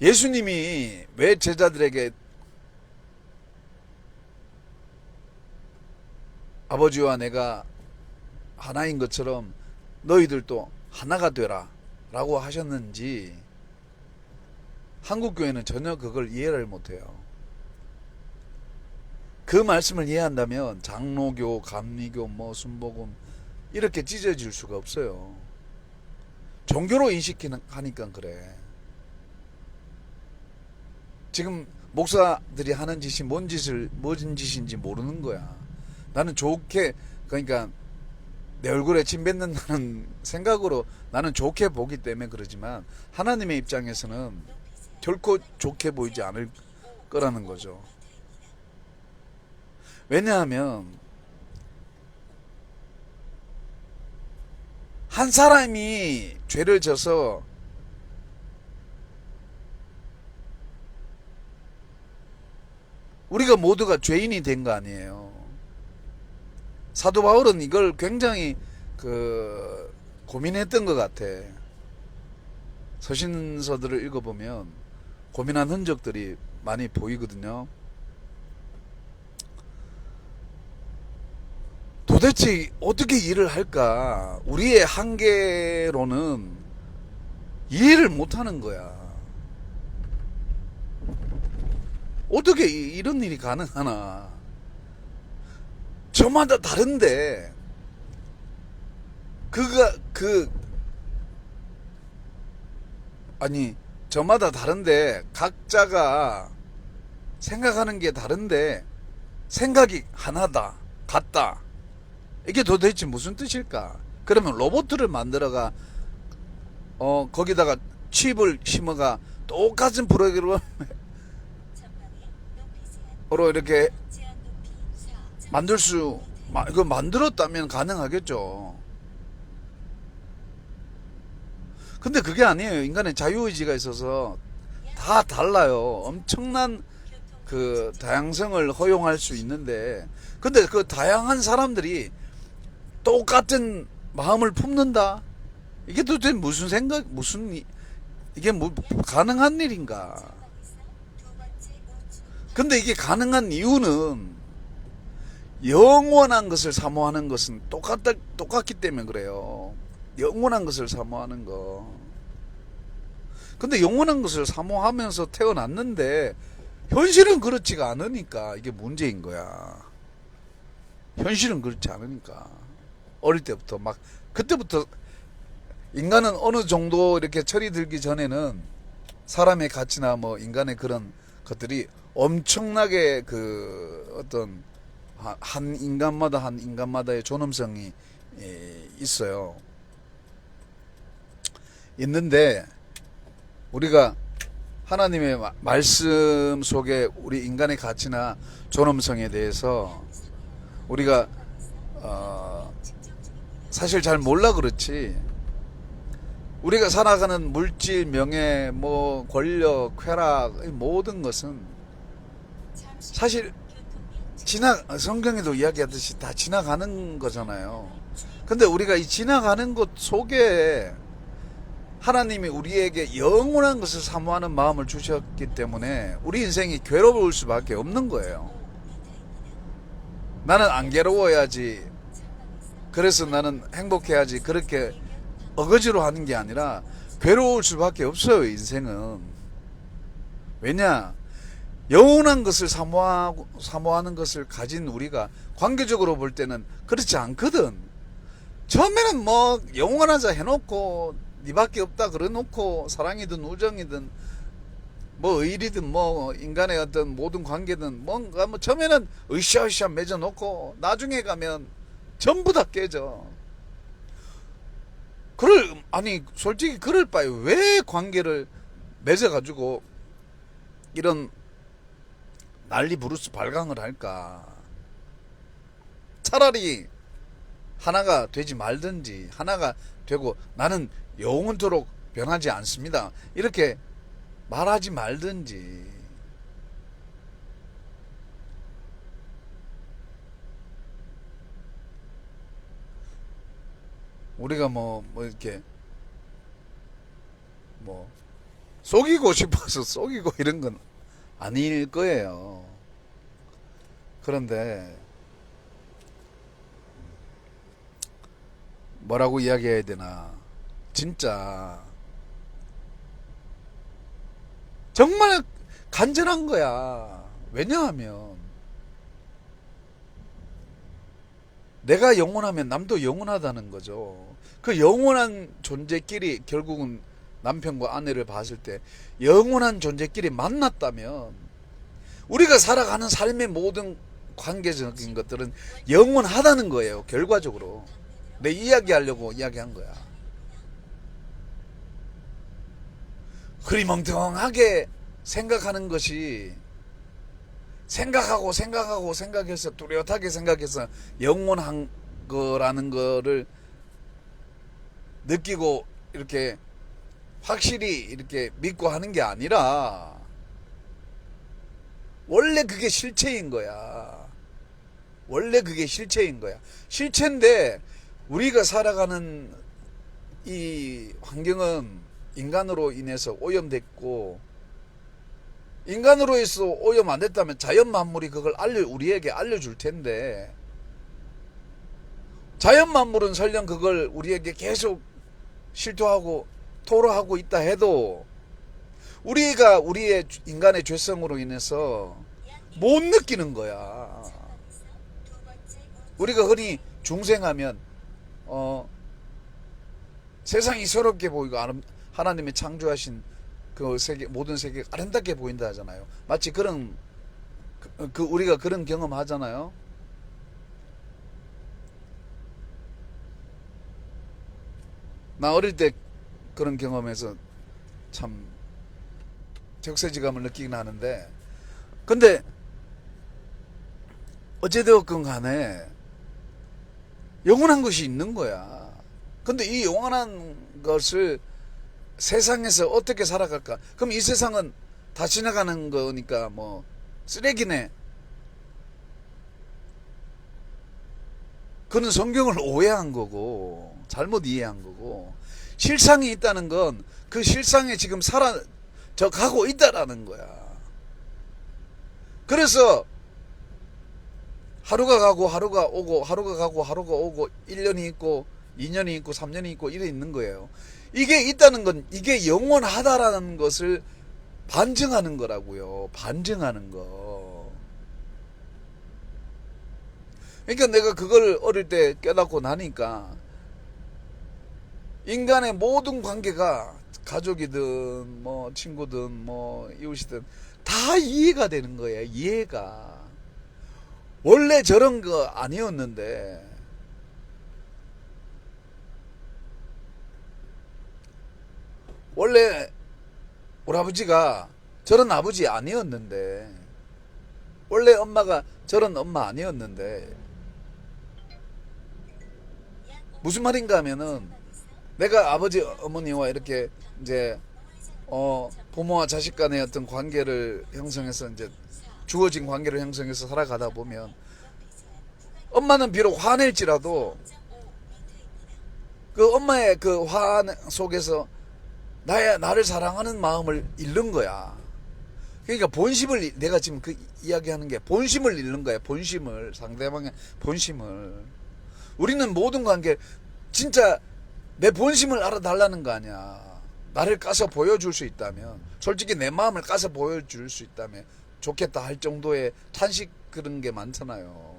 예수님이 왜 제자들에게 아버지와 내가 하나인 것처럼 너희들도 하나가 되라 라고 하셨는지, 한국교회는 전혀 그걸 이해를 못해요. 그 말씀을 이해한다면 장로교, 감리교, 뭐 순복음 이렇게 찢어질 수가 없어요. 종교로 인식하니까 그래. 지금 목사들이 하는 짓이 뭔 짓인지 모르는 거야. 나는 좋게, 그러니까 내 얼굴에 침 뱉는다는 생각으로 나는 좋게 보기 때문에 그러지만, 하나님의 입장에서는 결코 좋게 보이지 않을 거라는 거죠. 왜냐하면 한 사람이 죄를 져서 우리가 모두가 죄인이 된 거 아니에요. 사도 바울은 이걸 굉장히 고민했던 것 같아. 서신서들을 읽어보면 고민한 흔적들이 많이 보이거든요. 도대체 어떻게 일을 할까? 우리의 한계로는 이해를 못하는 거야. 어떻게 이런 일이 가능하나? 저마다 다른데, 저마다 다른데, 각자가 생각하는 게 다른데, 생각이 하나다, 같다. 이게 도대체 무슨 뜻일까? 그러면 로봇을 만들어가, 거기다가 칩을 심어가 똑같은 프로그램으로 이렇게 이거 만들었다면 가능하겠죠. 근데 그게 아니에요. 인간의 자유의지가 있어서 다 달라요. 엄청난 다양성을 허용할 수 있는데, 근데 그 다양한 사람들이 똑같은 마음을 품는다? 이게 도대체 무슨 이게 가능한 일인가? 근데 이게 가능한 이유는 영원한 것을 사모하는 것은 똑같기 때문에 그래요. 영원한 것을 사모하는 거. 근데 영원한 것을 사모하면서 태어났는데 현실은 그렇지가 않으니까 이게 문제인 거야. 현실은 그렇지 않으니까. 어릴 때부터 그때부터 인간은 어느 정도 이렇게 철이 들기 전에는 사람의 가치나 인간의 그런 것들이 엄청나게 한 인간마다의 존엄성이 있어요. 있는데 우리가 하나님의 말씀 속에 우리 인간의 가치나 존엄성에 대해서 우리가 사실 잘 몰라 그렇지. 우리가 살아가는 물질, 명예, 권력, 쾌락, 모든 것은 사실 성경에도 이야기하듯이 다 지나가는 거잖아요. 근데 우리가 이 지나가는 것 속에 하나님이 우리에게 영원한 것을 사모하는 마음을 주셨기 때문에 우리 인생이 괴로울 수밖에 없는 거예요. 나는 안 괴로워야지, 그래서 나는 행복해야지, 그렇게 어거지로 하는 게 아니라 괴로울 수밖에 없어요. 인생은. 왜냐? 영원한 것을 사모하는 것을 가진 우리가 관계적으로 볼 때는 그렇지 않거든. 처음에는 영원하자 해놓고 니밖에 없다 그래놓고 사랑이든 우정이든 의리든 인간의 어떤 모든 관계든 뭔가 처음에는 으쌰으쌰 맺어놓고 나중에 가면 전부 다 깨져. 솔직히 그럴 바에 왜 관계를 맺어가지고 이런 난리 부르스 발광을 할까? 차라리 하나가 되지 말든지, 하나가 되고 나는 영원토록 변하지 않습니다, 이렇게 말하지 말든지. 우리가 이렇게 속이고 싶어서 속이고 이런 건 아닐 거예요. 그런데 뭐라고 이야기해야 되나, 진짜 정말 간절한 거야. 왜냐하면 내가 영원하면 남도 영원하다는 거죠. 그 영원한 존재끼리, 결국은 남편과 아내를 봤을 때 영원한 존재끼리 만났다면 우리가 살아가는 삶의 모든 관계적인 것들은 영원하다는 거예요. 결과적으로 내 이야기하려고 이야기한 거야. 흐리멍텅하게 생각하는 것이, 생각해서 뚜렷하게 생각해서 영원한 거라는 거를 느끼고 이렇게 확실히 이렇게 믿고 하는 게 아니라, 원래 그게 실체인 거야. 원래 그게 실체인 거야. 실체인데 우리가 살아가는 이 환경은 인간으로 인해서 오염됐고, 인간으로 해서 오염 안 됐다면 자연 만물이 그걸 우리에게 알려줄 텐데, 자연 만물은 설령 그걸 우리에게 계속 실토하고 토로하고 있다 해도 우리가 우리의 인간의 죄성으로 인해서 못 느끼는 거야. 우리가 흔히 중생하면 세상이 새롭게 보이고 하나님이 창조하신 그 세계, 모든 세계가 아름답게 보인다 하잖아요. 마치 그런 우리가 그런 경험 하잖아요. 나 어릴 때 그런 경험에서 참 적세지감을 느끼긴 하는데, 근데 어찌되었건 간에 영원한 것이 있는 거야. 근데 이 영원한 것을 세상에서 어떻게 살아갈까? 그럼 이 세상은 다 지나가는 거니까 뭐 쓰레기네. 그는 성경을 오해한 거고 잘못 이해한 거고, 실상이 있다는 건 그 실상에 지금 사라져 가고 있다라는 거야. 그래서 하루가 가고 하루가 오고, 하루가 가고 하루가 오고, 1년이 있고 2년이 있고 3년이 있고 이래 있는 거예요. 이게 있다는 건 이게 영원하다라는 것을 반증하는 거라고요. 반증하는 거. 그러니까 내가 그걸 어릴 때 깨닫고 나니까 인간의 모든 관계가 가족이든 뭐 친구든 뭐 이웃이든 다 이해가 되는 거예요. 이해가. 원래 저런 거 아니었는데, 원래 우리 아버지가 저런 아버지 아니었는데, 원래 엄마가 저런 엄마 아니었는데, 무슨 말인가 하면은 내가 아버지 어머니와 이렇게 이제 부모와 자식 간의 어떤 관계를 형성해서 이제 주어진 관계를 형성해서 살아가다 보면 엄마는 비록 화낼지라도 그 엄마의 그 화 속에서 나를 사랑하는 마음을 잃는 거야. 그러니까 본심을, 내가 지금 그 이야기하는 게 본심을 잃는 거야. 본심을, 상대방의 본심을. 우리는 모든 관계 진짜 내 본심을 알아달라는 거 아니야. 나를 까서 보여줄 수 있다면, 솔직히 내 마음을 까서 보여줄 수 있다면 좋겠다 할 정도의 탄식, 그런 게 많잖아요.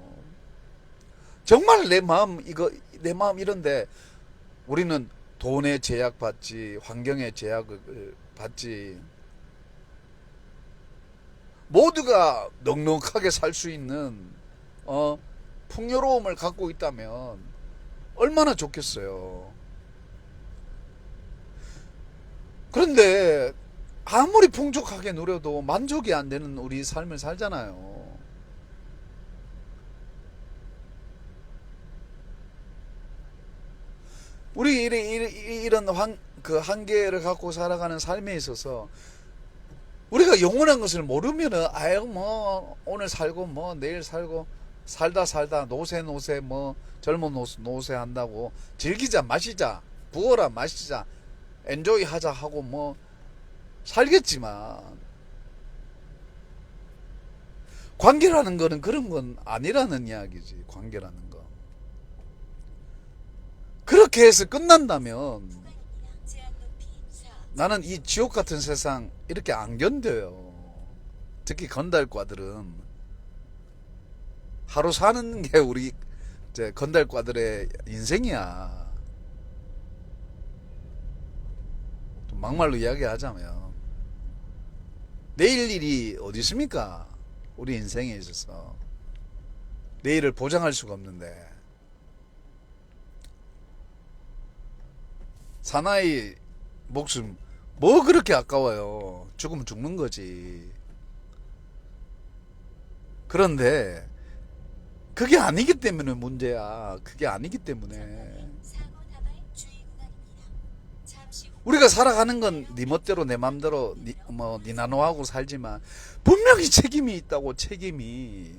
정말 내 마음 이런데 우리는 돈에 제약받지, 환경에 제약을 받지, 모두가 넉넉하게 살 수 있는 풍요로움을 갖고 있다면 얼마나 좋겠어요. 그런데 아무리 풍족하게 누려도 만족이 안 되는 우리 삶을 살잖아요. 우리 이런 그 한계를 갖고 살아가는 삶에 있어서 우리가 영원한 것을 모르면은 아유 뭐 오늘 살고 뭐 내일 살고 살다 노세 뭐 젊은 노세 한다고 즐기자 마시자 부어라 마시자 엔조이 하자 하고 뭐 살겠지만, 관계라는 거는 그런 건 아니라는 이야기지. 관계라는 거 그렇게 해서 끝난다면 나는 이 지옥 같은 세상 이렇게 안 견뎌요. 특히 건달과들은 하루 사는 게 우리 이제 건달과들의 인생이야. 막말로 이야기하자면 내일 일이 어디 있습니까? 우리 인생에 있어서 내일을 보장할 수가 없는데, 사나이 목숨 뭐 그렇게 아까워요. 죽으면 죽는 거지. 그런데 그게 아니기 때문에 문제야. 그게 아니기 때문에. 우리가 살아가는 건 네 멋대로 내 맘대로 네 나노하고 살지만 분명히 책임이 있다고. 책임이,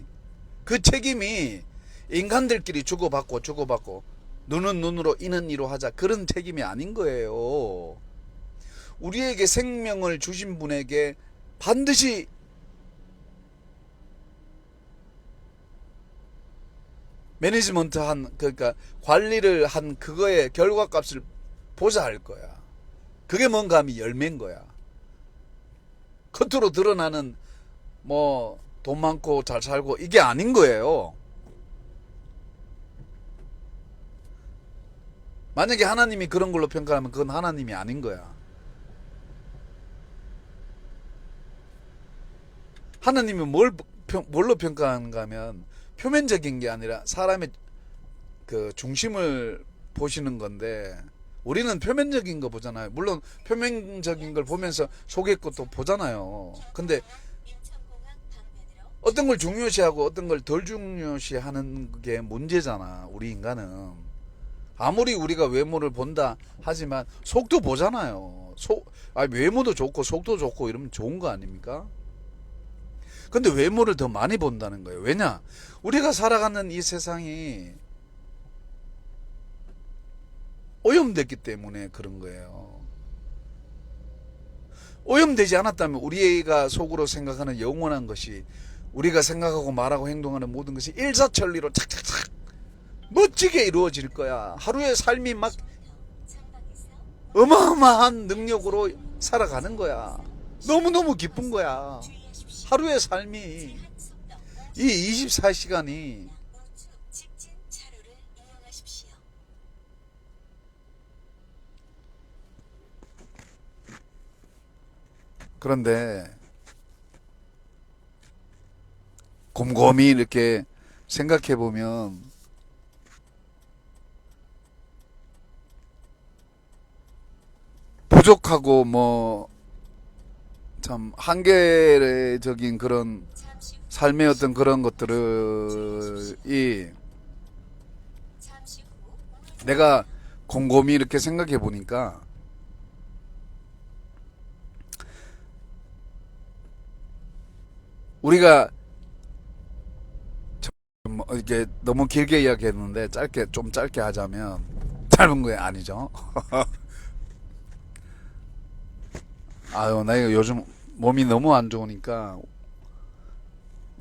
그 책임이 인간들끼리 주고받고 눈은 눈으로 이는 이로 하자, 그런 책임이 아닌 거예요. 우리에게 생명을 주신 분에게 반드시 매니지먼트 한, 그러니까 관리를 한 그거의 결과값을 보자 할 거야. 그게 뭔가 하면 열매인 거야. 겉으로 드러나는 뭐 돈 많고 잘 살고 이게 아닌 거예요. 만약에 하나님이 그런 걸로 평가하면 그건 하나님이 아닌 거야. 하나님이 뭘로 평가하는가 하면 표면적인 게 아니라 사람의 그 중심을 보시는 건데, 우리는 표면적인 거 보잖아요. 물론 표면적인 걸 보면서 속의 것도 보잖아요. 근데 어떤 걸 중요시하고 어떤 걸 덜 중요시하는 게 문제잖아. 우리 인간은 아무리 우리가 외모를 본다 하지만 속도 보잖아요. 외모도 좋고 속도 좋고 이러면 좋은 거 아닙니까? 근데 외모를 더 많이 본다는 거예요. 왜냐? 우리가 살아가는 이 세상이 오염됐기 때문에 그런 거예요. 오염되지 않았다면 우리가 속으로 생각하는 영원한 것이, 우리가 생각하고 말하고 행동하는 모든 것이 일사천리로 착착착 멋지게 이루어질 거야. 하루의 삶이 막 어마어마한 능력으로 살아가는 거야. 너무너무 기쁜 거야. 하루의 삶이, 이 24시간이. 그런데 곰곰이 이렇게 생각해 보면 부족하고 뭐 참 한계적인 그런 삶의 어떤 그런 것들이, 내가 곰곰이 이렇게 생각해 보니까 우리가 이게 너무 길게 이야기했는데 좀 짧게 하자면, 짧은 거에 아니죠. 아유, 나 이거 요즘 몸이 너무 안 좋으니까,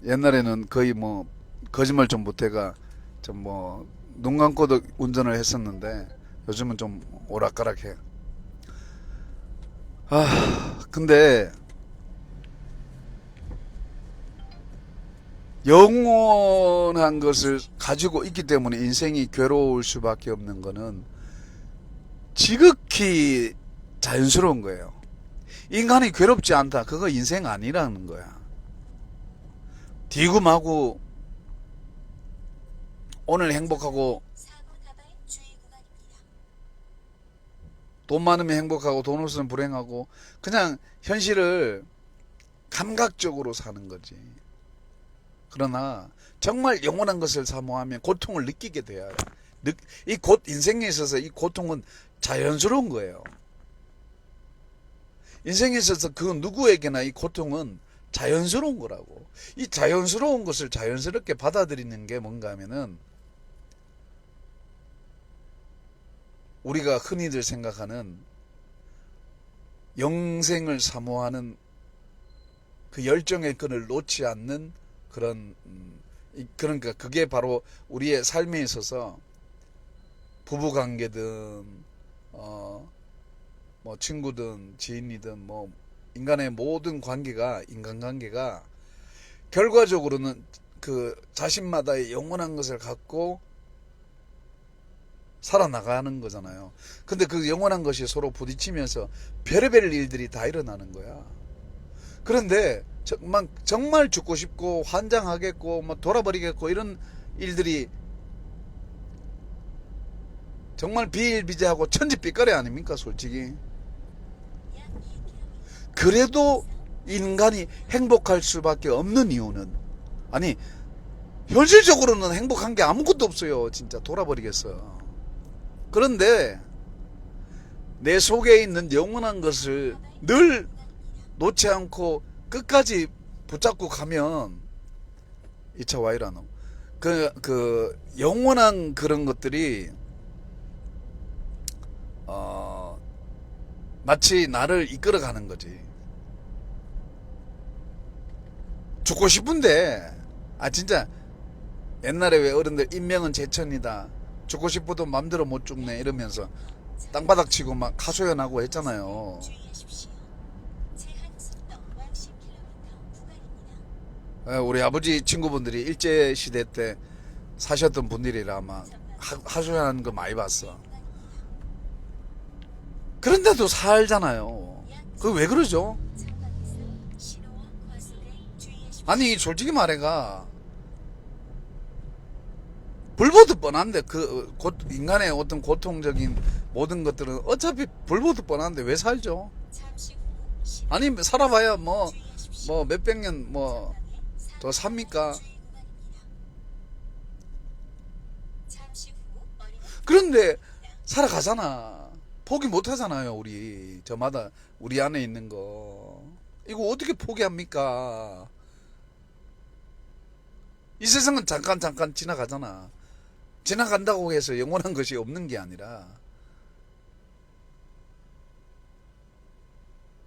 옛날에는 거의 뭐 거짓말 좀 못해가 좀 뭐 눈 감고도 운전을 했었는데 요즘은 좀 오락가락해. 근데 영원한 것을 가지고 있기 때문에 인생이 괴로울 수밖에 없는 거는 지극히 자연스러운 거예요. 인간이 괴롭지 않다, 그거 인생 아니라는 거야. 디귿마구 오늘 행복하고, 돈 많으면 행복하고 돈 없으면 불행하고, 그냥 현실을 감각적으로 사는 거지. 그러나 정말 영원한 것을 사모하면 고통을 느끼게 돼야 해. 인생에 있어서 이 고통은 자연스러운 거예요. 인생에 있어서 그 누구에게나 이 고통은 자연스러운 거라고. 이 자연스러운 것을 자연스럽게 받아들이는 게 뭔가 하면은, 우리가 흔히들 생각하는 영생을 사모하는 그 열정의 끈을 놓지 않는 그런, 그러니까 그게 바로 우리의 삶에 있어서 부부관계든 뭐 친구든 지인이든 뭐 인간의 모든 관계가, 인간관계가 결과적으로는 그 자신마다의 영원한 것을 갖고 살아나가는 거잖아요. 근데 그 영원한 것이 서로 부딪히면서 별의별 일들이 다 일어나는 거야. 그런데 정말 죽고 싶고 환장하겠고 뭐 돌아버리겠고 이런 일들이 정말 비일비재하고 천지빛거리 아닙니까, 솔직히. 그래도 인간이 행복할 수밖에 없는 이유는, 아니 현실적으로는 행복한 게 아무것도 없어요. 진짜 돌아버리겠어요. 그런데 내 속에 있는 영원한 것을 늘 놓지 않고 끝까지 붙잡고 가면 2차 Y라노. 그 영원한 그런 것들이 마치 나를 이끌어가는 거지. 죽고 싶은데 진짜 옛날에 왜 어른들 인명은 제천이다, 죽고 싶어도 맘대로 못 죽네 이러면서 땅바닥 치고 막 하소연하고 했잖아요. 우리 아버지 친구분들이 일제시대 때 사셨던 분들이라 아마 하소연하는 거 많이 봤어. 그런데도 살잖아요. 그 왜 그러죠? 아니 솔직히 말해가 불보듯 뻔한데 인간의 어떤 고통적인 모든 것들은 어차피 불보듯 뻔한데 왜 살죠? 아니 살아봐야 뭐 몇백 년 뭐 더 삽니까? 그런데 살아가잖아. 포기 못 하잖아요. 저마다 우리 안에 있는 거 이거 어떻게 포기합니까? 이 세상은 잠깐 지나가잖아. 지나간다고 해서 영원한 것이 없는 게 아니라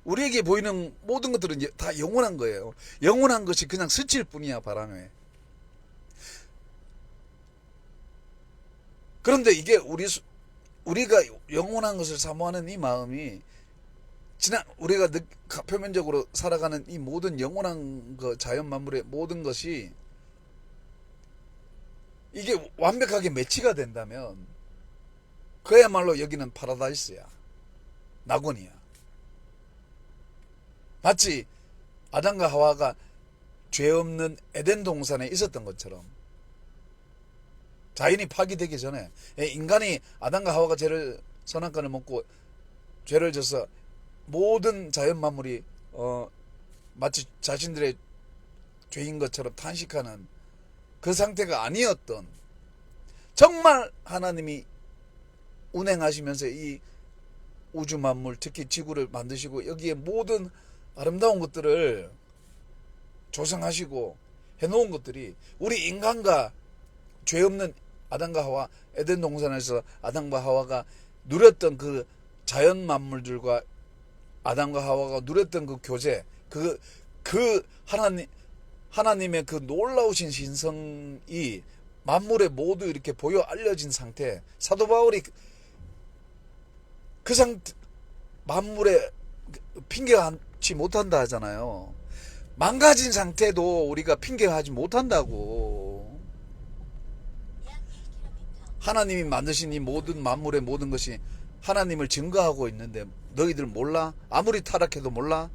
우리에게 보이는 모든 것들은 다 영원한 거예요. 영원한 것이 그냥 스칠 뿐이야, 바람에. 그런데 이게 우리가 영원한 것을 사모하는 이 마음이 우리가 표면적으로 살아가는 이 모든 영원한 자연 만물의 모든 것이 이게 완벽하게 매치가 된다면 그야말로 여기는 파라다이스야. 낙원이야. 마치 아담과 하와가 죄 없는 에덴 동산에 있었던 것처럼 자연이 파괴되기 전에 인간이 아담과 하와가 선악과를 먹고 죄를 져서 모든 자연 만물이 마치 자신들의 죄인 것처럼 탄식하는 그 상태가 아니었던, 정말 하나님이 운행하시면서 이 우주 만물 특히 지구를 만드시고 여기에 모든 아름다운 것들을 조성하시고 해놓은 것들이 우리 인간과 죄 없는 아담과 하와 에덴 동산에서 아담과 하와가 누렸던 그 자연 만물들과 아담과 하와가 누렸던 그 교제, 그 하나님의 그 놀라우신 신성이 만물에 모두 이렇게 보여 알려진 상태. 사도 바울이 그 상태 만물에 핑계하지 못한다 하잖아요. 망가진 상태도 우리가 핑계하지 못한다고. 하나님이 만드신 이 모든 만물의 모든 것이 하나님을 증거하고 있는데 너희들 몰라? 아무리 타락해도 몰라?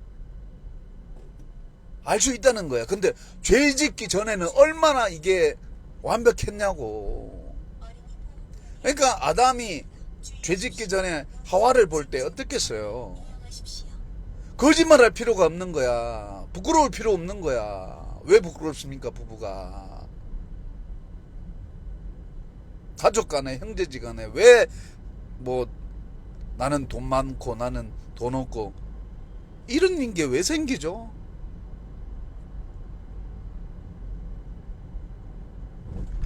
알 수 있다는 거야. 근데 죄 짓기 전에는 얼마나 이게 완벽했냐고. 그러니까 아담이 죄 짓기 전에 하와를 볼 때 어떻겠어요? 거짓말할 필요가 없는 거야. 부끄러울 필요 없는 거야. 왜 부끄럽습니까, 부부가? 가족 간에, 형제지 간에 왜 나는 돈 많고 나는 돈 없고 이런 게 왜 생기죠?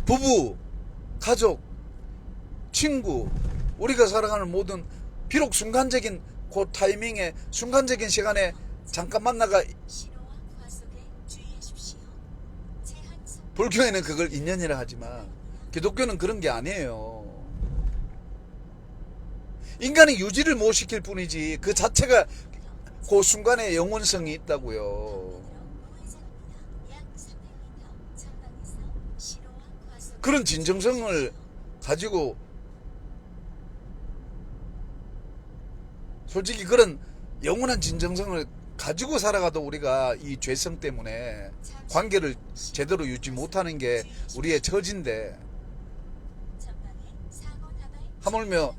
부부, 가족, 친구, 우리가 살아가는 모든, 비록 순간적인 그 타이밍에 순간적인 시간에 잠깐 만나가, 불교에는 그걸 인연이라 하지만 기독교는 그런 게 아니에요. 인간이 유지를 못 시킬 뿐이지 그 자체가 그 순간에 영원성이 있다고요. 그런 진정성을 가지고, 솔직히 그런 영원한 진정성을 가지고 살아가도 우리가 이 죄성 때문에 관계를 제대로 유지 못하는 게 우리의 처지인데, 하물며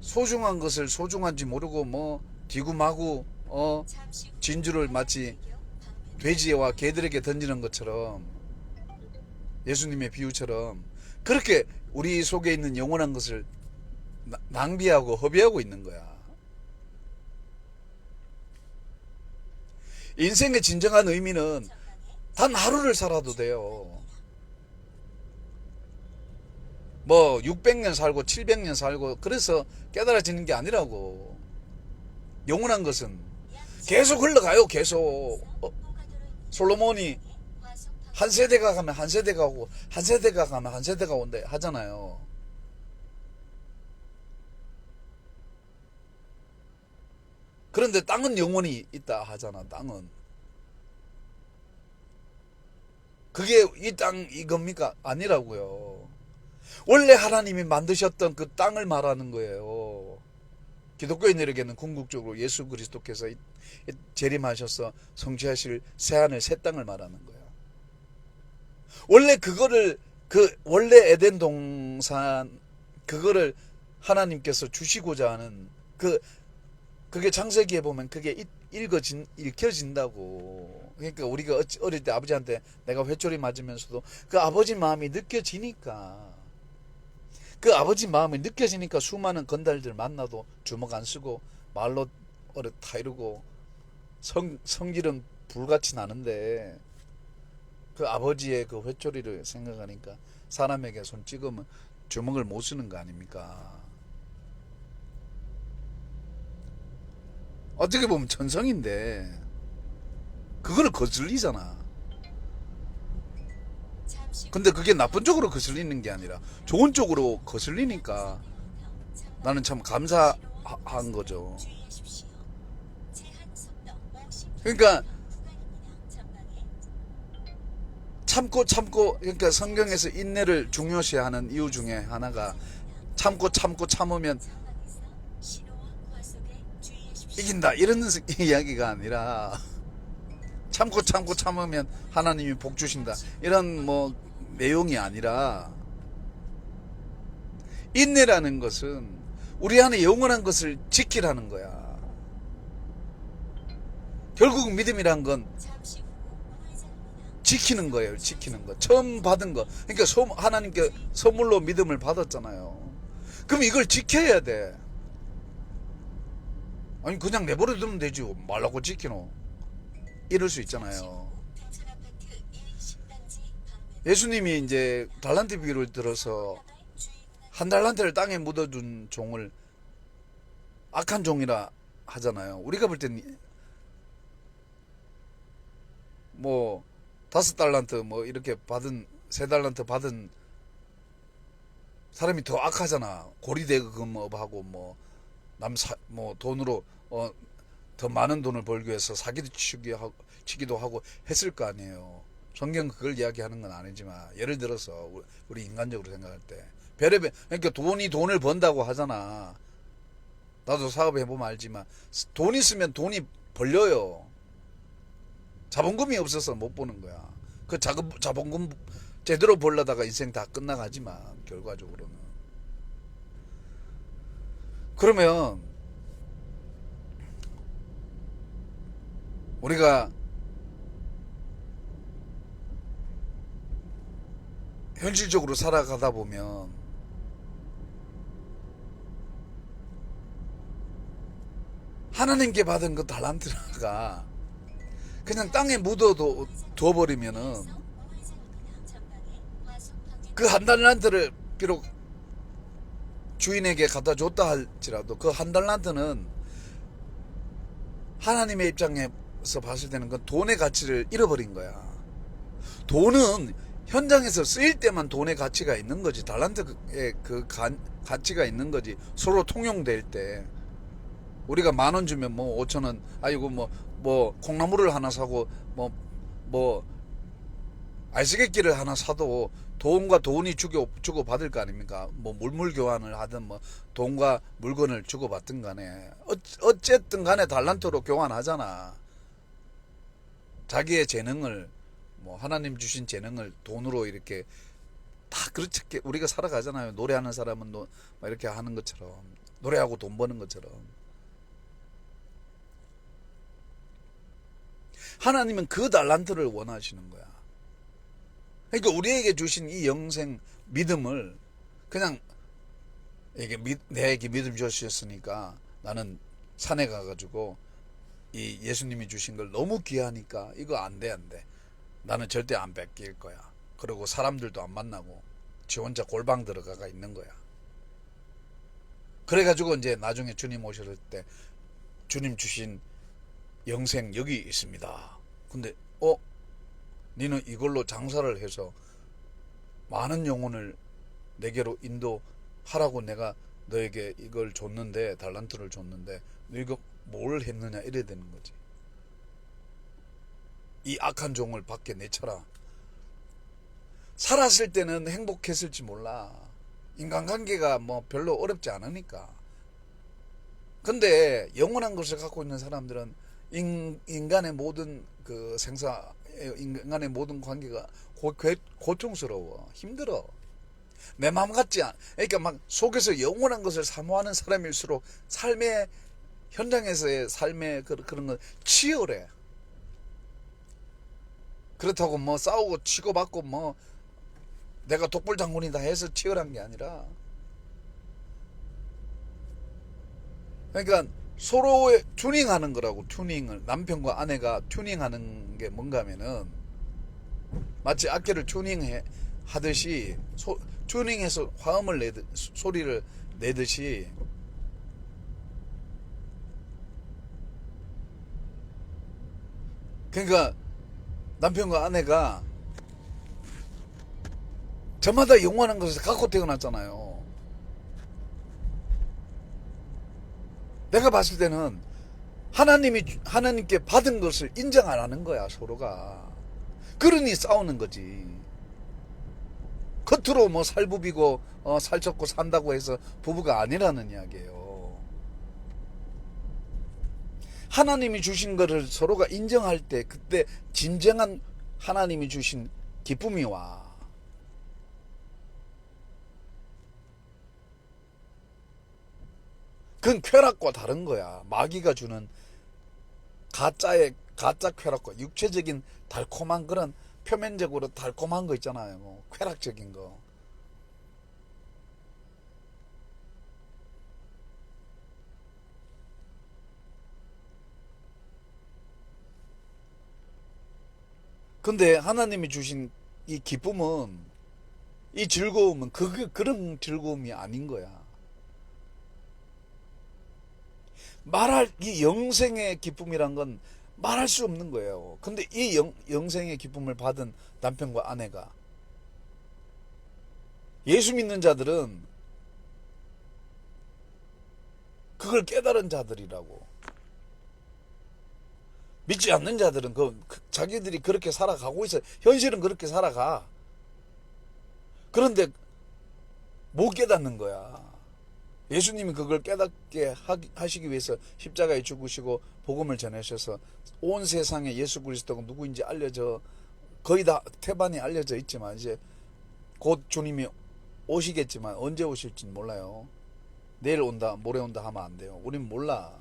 소중한 것을 소중한지 모르고 디구마구 진주를 마치 돼지와 개들에게 던지는 것처럼, 예수님의 비유처럼 그렇게 우리 속에 있는 영원한 것을 낭비하고 허비하고 있는 거야. 인생의 진정한 의미는 단 하루를 살아도 돼요. 뭐 600년 살고 700년 살고 그래서 깨달아지는 게 아니라고. 영원한 것은 계속 흘러가요. 계속. 솔로몬이 한 세대가 가면 한 세대가 오고 한 세대가 가면 한 세대가 온다 하잖아요. 그런데 땅은 영원히 있다 하잖아. 땅은. 그게 이 땅 이겁니까? 아니라고요. 원래 하나님이 만드셨던 그 땅을 말하는 거예요. 기독교인들에게는 궁극적으로 예수 그리스도께서 재림하셔서 성취하실 새하늘 새 땅을 말하는 거예요. 원래 그거를 원래 에덴 동산 그거를 하나님께서 주시고자 하는 그게 창세기에 보면 그게 읽혀진다고. 그러니까 우리가 어릴 때 아버지한테 내가 회초리 맞으면서도 그 아버지 마음이 느껴지니까 그 아버지 마음이 느껴지니까 수많은 건달들 만나도 주먹 안 쓰고 말로 타이르고 성질은 불같이 나는데 그 아버지의 그 회초리를 생각하니까 사람에게 손 찍으면 주먹을 못 쓰는 거 아닙니까? 어떻게 보면 천성인데 그거를 거슬리잖아. 근데 그게 나쁜 쪽으로 거슬리는 게 아니라 좋은 쪽으로 거슬리니까 나는 참 감사한 거죠. 그러니까 참고 그러니까 성경에서 인내를 중요시하는 이유 중에 하나가 참으면 이긴다 이런 이야기가 아니라 참으면 하나님이 복 주신다 이런 뭐 내용이 아니라 인내라는 것은 우리 안에 영원한 것을 지키라는 거야. 결국 믿음이란 건 지키는 거예요. 지키는 거. 처음 받은 거. 그러니까 하나님께 선물로 믿음을 받았잖아요. 그럼 이걸 지켜야 돼. 아니 그냥 내버려 두면 되지. 말라고 지키노. 이럴 수 있잖아요. 예수님이 이제 달란트 비유를 들어서 한 달란트를 땅에 묻어둔 종을 악한 종이라 하잖아요. 우리가 볼 땐 뭐 5달란트 뭐 이렇게 받은 3달란트 받은 사람이 더 악하잖아. 고리대금업하고 뭐 뭐 돈으로 더 많은 돈을 벌기 위해서 사기도 치기도 하고 했을 거 아니에요. 성경 그걸 이야기하는 건 아니지만 예를 들어서 우리 인간적으로 생각할 때 그러니까 돈을 번다고 하잖아. 나도 사업해보면 알지만 돈 있으면 돈이 벌려요. 자본금이 없어서 못 보는 거야. 그 자본금 제대로 벌려다가 인생 다 끝나가지만 결과적으로는. 그러면 우리가 현실적으로 살아가다 보면 하나님께 받은 그 달란트가 그냥 땅에 둬버리면은 그 한 달란트를 비록 주인에게 갖다 줬다 할지라도 그 한 달란트는 하나님의 입장에서 봤을 때는 그 돈의 가치를 잃어버린 거야. 돈은 현장에서 쓰일 때만 돈의 가치가 있는 거지. 달란트의 가치가 있는 거지. 서로 통용될 때. 우리가 10,000원 주면 뭐 5,000원, 아이고 뭐 콩나물을 하나 사고 뭐 알쓰개끼를 하나 사도 돈과 돈이 주고 받을 거 아닙니까? 뭐 물물 교환을 하든 뭐 돈과 물건을 주고 받든 간에 어쨌든 간에 달란트로 교환하잖아. 자기의 재능을 뭐 하나님 주신 재능을 돈으로 이렇게 다 그렇게 우리가 살아가잖아요. 노래하는 사람은 막 이렇게 하는 것처럼 노래하고 돈 버는 것처럼. 하나님은 그 달란트를 원하시는 거야. 그러니까 우리에게 주신 이 영생 믿음을 그냥 이게 내게 믿음 주셨으니까 나는 산에 가가지고 이 예수님이 주신 걸 너무 귀하니까 이거 안 돼, 안 돼. 나는 절대 안 뺏길 거야. 그리고 사람들도 안 만나고 지 혼자 골방 들어가가 있는 거야. 그래가지고 이제 나중에 주님 오실 때 주님 주신 영생 여기 있습니다. 근데 니는 이걸로 장사를 해서 많은 영혼을 내게로 인도하라고 내가 너에게 이걸 줬는데, 달란트를 줬는데 너 이거 뭘 했느냐 이래야 되는 거지. 이 악한 종을 밖에 내쳐라. 살았을 때는 행복했을지 몰라. 인간관계가 뭐 별로 어렵지 않으니까. 근데 영원한 것을 갖고 있는 사람들은 인간의 모든 그 인간의 모든 관계가 고통스러워. 힘들어. 내 마음 같지 않아. 그러니까 막 속에서 영원한 것을 사모하는 사람일수록 삶의 현장에서의 삶의 그런 건 치열해. 그렇다고 뭐 싸우고 치고받고 뭐 내가 독불장군이다 해서 치열한 게 아니라, 그러니까 서로의 튜닝하는 거라고. 튜닝을, 남편과 아내가 튜닝하는 게 뭔가 하면은 마치 악기를 튜닝하듯이 튜닝해서 화음을 소리를 내듯이, 그러니까 남편과 아내가 저마다 영원한 것을 갖고 태어났잖아요. 내가 봤을 때는 하나님께 받은 것을 인정 안 하는 거야, 서로가. 그러니 싸우는 거지. 겉으로 뭐 살부비고 살쪘고 산다고 해서 부부가 아니라는 이야기예요. 하나님이 주신 것을 서로가 인정할 때, 그때 진정한 하나님이 주신 기쁨이 와. 그건 쾌락과 다른 거야. 마귀가 주는 가짜 쾌락과 육체적인 달콤한 그런 표면적으로 달콤한 거 있잖아요. 뭐 쾌락적인 거. 근데 하나님이 주신 이 기쁨은, 이 즐거움은 그런 즐거움이 아닌 거야. 이 영생의 기쁨이란 건 말할 수 없는 거예요. 근데 이 영생의 기쁨을 받은 남편과 아내가, 예수 믿는 자들은 그걸 깨달은 자들이라고. 믿지 않는 자들은 자기들이 그렇게 살아가고 있어. 현실은 그렇게 살아가. 그런데 못 깨닫는 거야. 예수님이 그걸 깨닫게 하시기 위해서 십자가에 죽으시고 복음을 전하셔서 온 세상에 예수 그리스도가 누구인지 거의 다 태반이 알려져 있지만, 이제 곧 주님이 오시겠지만 언제 오실지는 몰라요. 내일 온다, 모레 온다 하면 안 돼요. 우린 몰라.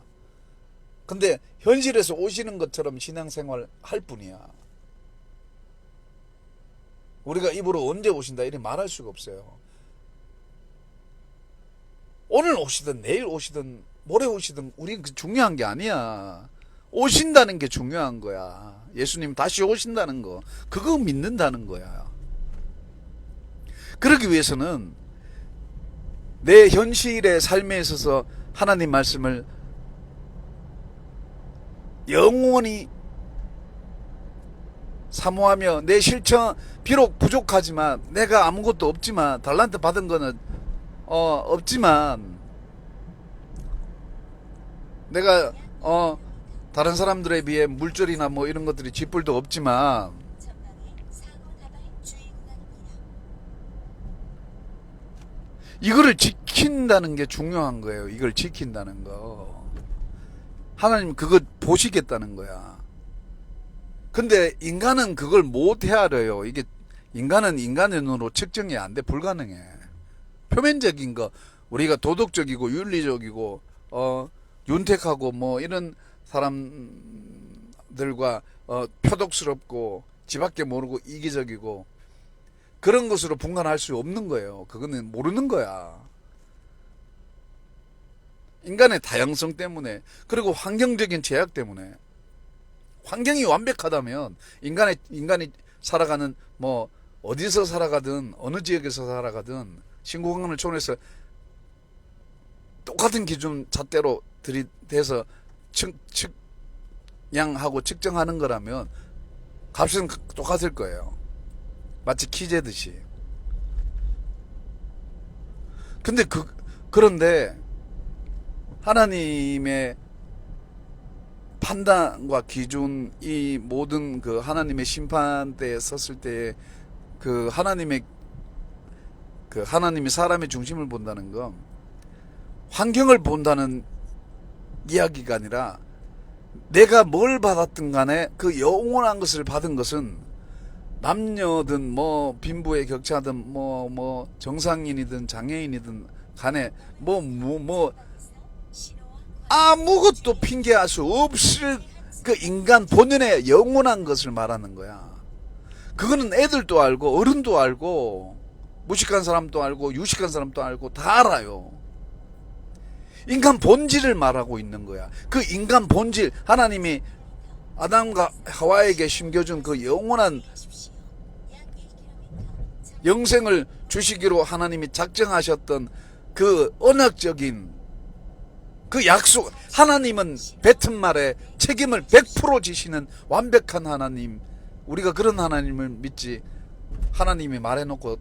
근데 현실에서 오시는 것처럼 신앙생활 할 뿐이야. 우리가 입으로 언제 오신다 이렇게 말할 수가 없어요. 오늘 오시든 내일 오시든 모레 오시든 우린 중요한 게 아니야. 오신다는 게 중요한 거야. 예수님 다시 오신다는 거, 그거 믿는다는 거야. 그러기 위해서는 내 현실의 삶에 있어서 하나님 말씀을 영원히 사모하며, 내 실천 비록 부족하지만, 내가 아무것도 없지만, 달란트 받은 거는 없지만, 내가 다른 사람들에 비해 물질이나 뭐 이런 것들이 쥐뿔도 없지만, 이거를 지킨다는 게 중요한 거예요. 이걸 지킨다는 거. 하나님 그거 보시겠다는 거야. 근데 인간은 그걸 못 헤아려요. 이게 인간은 인간의 눈으로 측정이 안 돼. 불가능해. 표면적인 거, 우리가 도덕적이고 윤리적이고 윤택하고 뭐 이런 사람들과 표독스럽고 지밖에 모르고 이기적이고 그런 것으로 분간할 수 없는 거예요. 그거는 모르는 거야. 인간의 다양성 때문에, 그리고 환경적인 제약 때문에. 환경이 완벽하다면 인간이 살아가는, 뭐 어디서 살아가든 어느 지역에서 살아가든 신고강을 초월해서 똑같은 기준 잣대로 들이대서 측량하고 측정하는 거라면 값은 똑같을 거예요. 마치 키 재듯이. 근데 그런데 하나님의 판단과 기준, 이 모든 그 하나님의 심판대에 섰을 때에 하나님이 사람의 중심을 본다는 건 환경을 본다는 이야기가 아니라, 내가 뭘 받았든 간에 그 영원한 것을 받은 것은 남녀든 뭐 빈부의 격차든 뭐 정상인이든 장애인이든 간에 뭐 아무것도 핑계할 수 없을 그 인간 본연의 영원한 것을 말하는 거야. 그거는 애들도 알고 어른도 알고 무식한 사람도 알고 유식한 사람도 알고 다 알아요. 인간 본질을 말하고 있는 거야. 그 인간 본질, 하나님이 아담과 하와에게 심겨준 그 영원한 영생을 주시기로 하나님이 작정하셨던 그 언약적인 그 약속, 하나님은 뱉은 말에 책임을 100% 지시는 완벽한 하나님, 우리가 그런 하나님을 믿지, 하나님이 말해놓고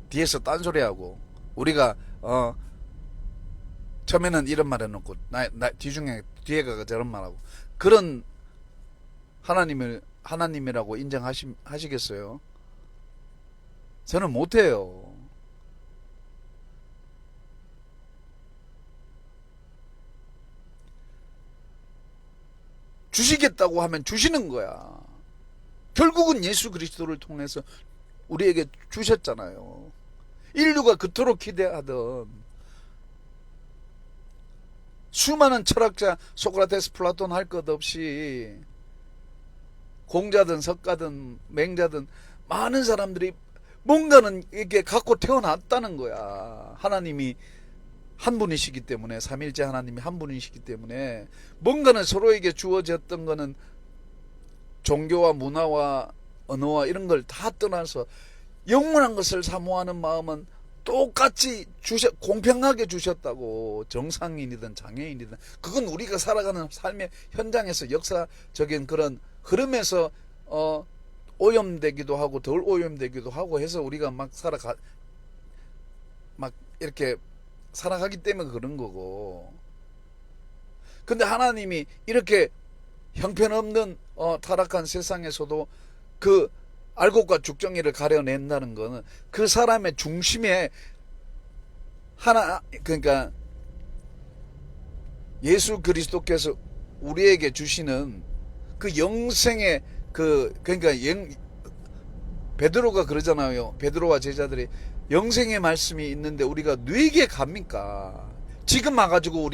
뒤에서 딴소리하고, 우리가 처음에는 이런 말 해놓고 뒤에가 저런 말하고, 그런 하나님이라고 인정하시겠어요? 저는 못해요. 주시겠다고 하면 주시는 거야. 결국은 예수 그리스도를 통해서 우리에게 주셨잖아요. 인류가 그토록 기대하던 수많은 철학자, 소크라테스, 플라톤 할 것 없이 공자든 석가든 맹자든 많은 사람들이 뭔가는 이렇게 갖고 태어났다는 거야. 하나님이 한 분이시기 때문에, 삼일째 하나님이 한 분이시기 때문에 뭔가는 서로에게 주어졌던 거는 종교와 문화와 언어와 이런 걸 다 떠나서 영원한 것을 사모하는 마음은 똑같이 공평하게 주셨다고. 정상인이든 장애인이든, 그건 우리가 살아가는 삶의 현장에서 역사적인 그런 흐름에서 오염되기도 하고 덜 오염되기도 하고 해서 우리가 막 이렇게 살아가기 때문에 그런 거고. 근데 하나님이 이렇게 형편없는 타락한 세상에서도 그 알곡과 죽정이를 가려낸다는 거는 그 사람의 중심에 그러니까 예수 그리스도께서 우리에게 주시는 그 영생의 그러니까 베드로가 그러잖아요. 베드로와 제자들이 영생의 말씀이 있는데 우리가 뇌게 갑니까? 지금 와가지고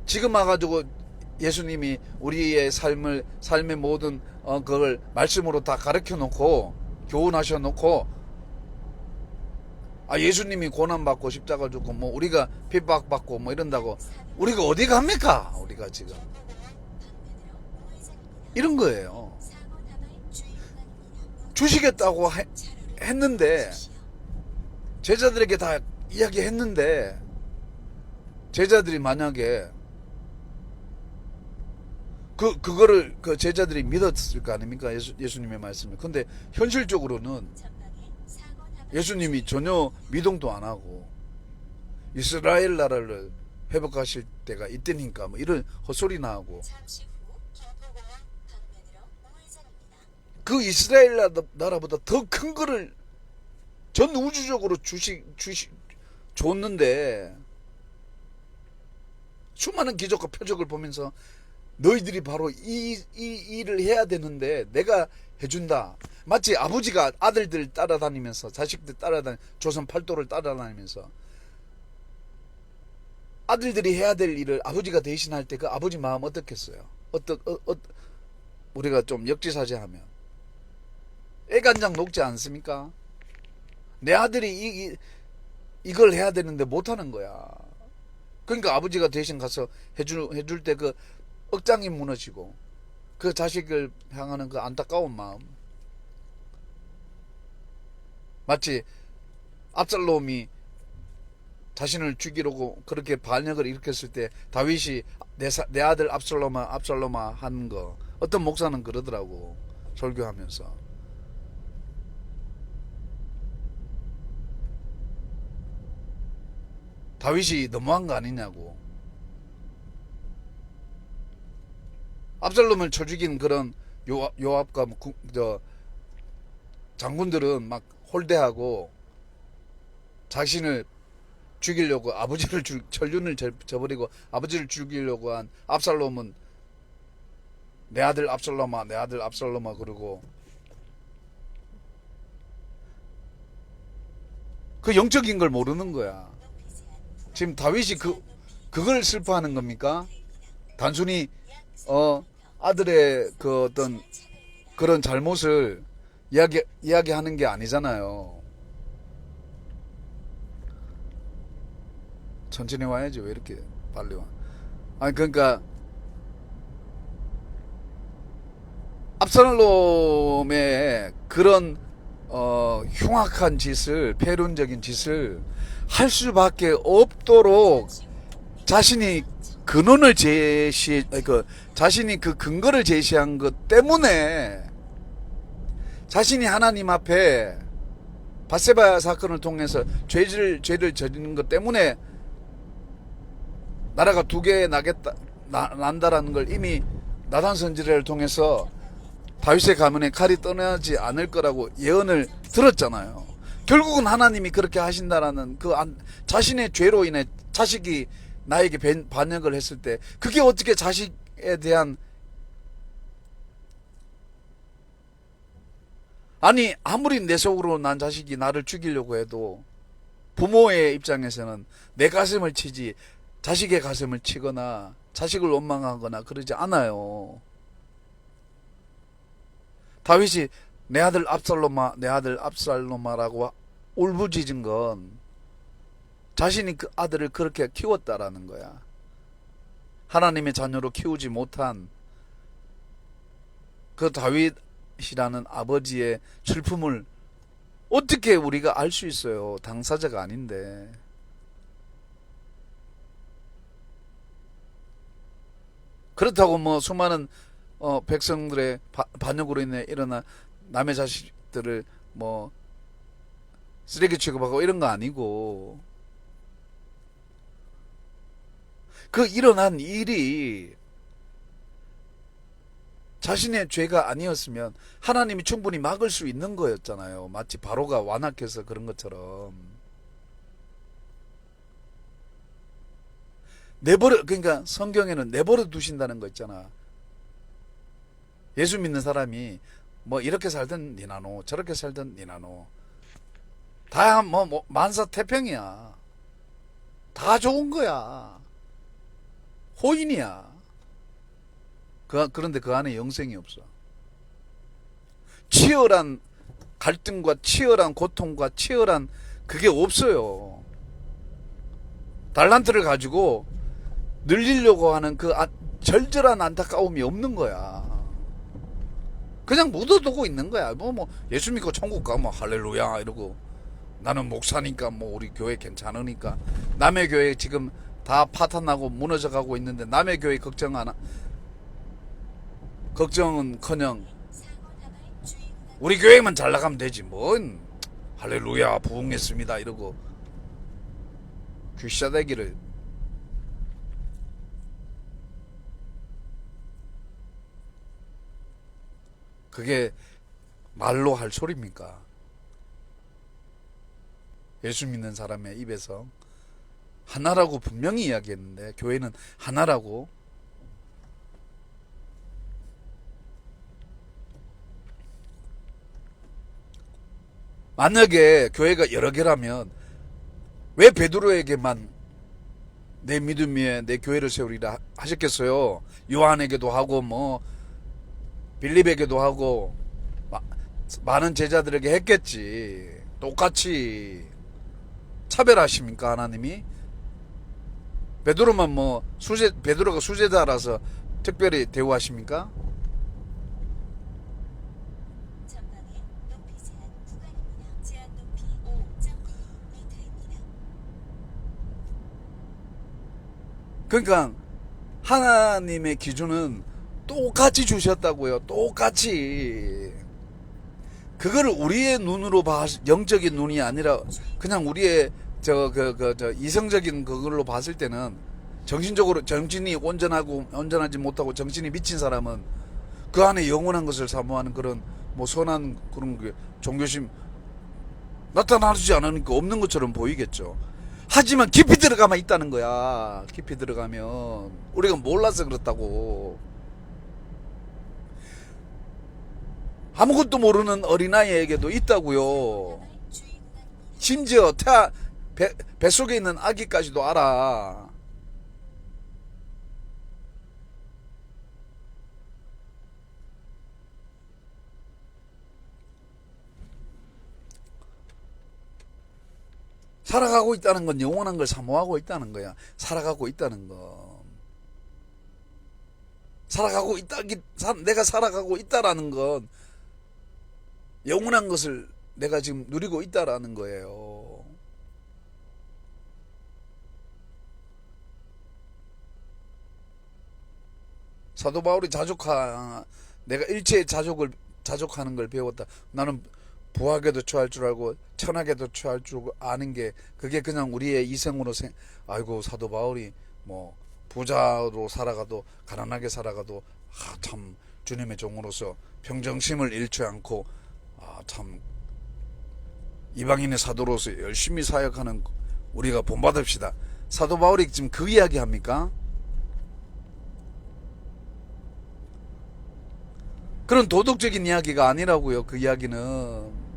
지금 와가지고 예수님이 우리의 삶의 모든 그걸 말씀으로 다 가르쳐 놓고 교훈하셔 놓고, 예수님이 고난받고 십자가 죽고 뭐 우리가 핍박받고 뭐 이런다고 우리가 어디 갑니까? 우리가 지금 이런 거예요. 주시겠다고 했는데, 제자들에게 다 이야기했는데, 제자들이 만약에 그거를 제자들이 믿었을 거 아닙니까? 예수님의 말씀을. 근데 현실적으로는 예수님이 전혀 미동도 안 하고 이스라엘 나라를 회복하실 때가 이때니까 뭐 이런 헛소리나 하고, 그 이스라엘 나라보다 더 큰 거를 전 우주적으로 줬는데, 수많은 기적과 표적을 보면서 너희들이 바로 이 일을 해야 되는데 내가 해준다. 마치 아버지가 아들들 따라다니면서, 자식들 조선 팔도를 따라다니면서 아들들이 해야 될 일을 아버지가 대신할 때 그 아버지 마음 어떻겠어요? 우리가 좀 역지사지하면 애간장 녹지 않습니까? 내 아들이 이걸 해야 되는데 못하는 거야. 그러니까 아버지가 대신 가서 해줄 때 그 억장이 무너지고 그 자식을 향하는 그 안타까운 마음. 마치 압살롬이 자신을 죽이려고 그렇게 반역을 일으켰을 때 다윗이 내 아들 압살롬아 압살롬아 한 거. 어떤 목사는 그러더라고. 설교하면서. 다윗이 너무한 거 아니냐고. 압살롬을 쳐 죽인 그런 요압과 장군들은 막 홀대하고 자신을 죽이려고 아버지를 천륜을 저버리고 아버지를 죽이려고 한 압살롬은 내 아들 압살롬아 내 아들 압살롬아 그러고 그 영적인 걸 모르는 거야. 지금 다윗이 그걸 슬퍼하는 겁니까? 단순히 아들의 그 어떤 그런 잘못을 이야기하는 게 아니잖아요. 천천히 와야지 왜 이렇게 빨리 와? 아니 그러니까 압살롬의 그런 흉악한 짓을 패륜적인 짓을 할 수밖에 없도록 자신이 근원을 자신이 그 근거를 제시한 것 때문에 자신이 하나님 앞에 밧세바 사건을 통해서 죄를 저지른 것 때문에 나라가 두 개 난다라는 걸 이미 나단 선지자를 통해서 다윗의 가문에 칼이 떠나지 않을 거라고 예언을 들었잖아요. 결국은 하나님이 그렇게 하신다라는 자신의 죄로 인해 자식이 나에게 반역을 했을 때 그게 어떻게 자식에 대한 아니 아무리 내 속으로 난 자식이 나를 죽이려고 해도 부모의 입장에서는 내 가슴을 치지 자식의 가슴을 치거나 자식을 원망하거나 그러지 않아요. 다윗이 내 아들 압살롬아 내 아들 압살롬아라고 울부짖은 건 자신이 그 아들을 그렇게 키웠다라는 거야. 하나님의 자녀로 키우지 못한 그 다윗이라는 아버지의 슬픔을 어떻게 우리가 알 수 있어요? 당사자가 아닌데. 그렇다고 뭐 수많은 백성들의 반역으로 인해 일어난 남의 자식들을 뭐 쓰레기 취급하고 이런 거 아니고 그 일어난 일이 자신의 죄가 아니었으면 하나님이 충분히 막을 수 있는 거였잖아요. 마치 바로가 완악해서 그런 것처럼 그러니까 성경에는 내버려 두신다는 거 있잖아. 예수 믿는 사람이 뭐 이렇게 살든 니나노 저렇게 살든 니나노 다 뭐 만사태평이야. 다 좋은 거야. 호인이야. 그런데 그 안에 영생이 없어. 치열한 갈등과 치열한 고통과 치열한 그게 없어요. 달란트를 가지고 늘리려고 하는 그 절절한 안타까움이 없는 거야. 그냥 묻어두고 있는 거야. 뭐 예수 믿고 천국 가면 할렐루야 이러고 나는 목사니까 뭐 우리 교회 괜찮으니까 남의 교회 지금 다 파탄나고 무너져 가고 있는데 남의 교회 걱정은커녕 우리 교회만 잘 나가면 되지 뭔 할렐루야 부흥했습니다 이러고 귀싸대기를 그게 말로 할 소리입니까? 예수 믿는 사람의 입에서 하나라고 분명히 이야기했는데 교회는 하나라고. 만약에 교회가 여러 개라면 왜 베드로에게만 내 믿음 위에 내 교회를 세우리라 하셨겠어요? 요한에게도 하고 뭐 빌립에게도 하고 많은 제자들에게 했겠지. 똑같이 차별하십니까 하나님이? 베드로만 뭐 베드로가 수제자라서 특별히 대우하십니까? 전방에 높이 제한 구간입니다. 제한 높이 5.2m입니다. 그러니까 하나님의 기준은 똑같이 주셨다고요. 똑같이. 그거를 우리의 눈으로 영적인 눈이 아니라 그냥 우리의 저 이성적인 그걸로 봤을 때는 정신적으로 정신이 온전하지 못하고 정신이 미친 사람은 그 안에 영원한 것을 사모하는 그런 뭐 선한 그런 게 종교심 나타나지 않으니까 없는 것처럼 보이겠죠. 하지만 깊이 들어가면 있다는 거야. 깊이 들어가면 우리가 몰라서 그렇다고. 아무것도 모르는 어린아이에게도 있다고요. 심지어 뱃속에 있는 아기까지도 알아. 살아가고 있다는 건 영원한 걸 사모하고 있다는 거야. 살아가고 있다는 거. 내가 살아가고 있다라는 건 영원한 것을 내가 지금 누리고 있다라는 거예요. 사도 바울이 내가 일체의 자족하는 걸 배웠다. 나는 부하게도 처할 줄 알고 천하게도 처할 줄 아는 게 그게 그냥 우리의 이성으로 아이고 사도 바울이 뭐 부자로 살아가도 가난하게 살아가도 참 주님의 종으로서 평정심을 잃지 않고 참 이방인의 사도로서 열심히 사역하는 우리가 본받읍시다. 사도 바울이 지금 그 이야기 합니까? 그런 도덕적인 이야기가 아니라고요. 그 이야기는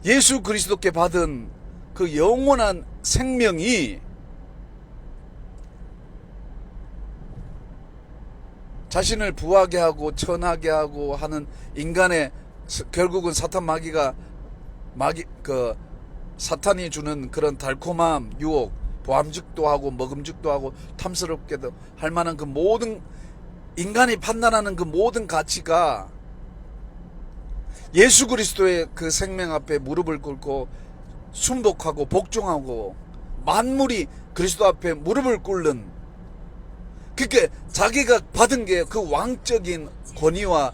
예수 그리스도께 받은 그 영원한 생명이 자신을 부하게 하고 천하게 하고 하는 인간의 결국은 사탄이 주는 그런 달콤함, 유혹, 보암직도 하고 먹음직도 하고 탐스럽게도 할 만한 그 모든 인간이 판단하는 그 모든 가치가 예수 그리스도의 그 생명 앞에 무릎을 꿇고 순복하고 복종하고 만물이 그리스도 앞에 무릎을 꿇는 그러니까 자기가 받은 게 그 왕적인 권위와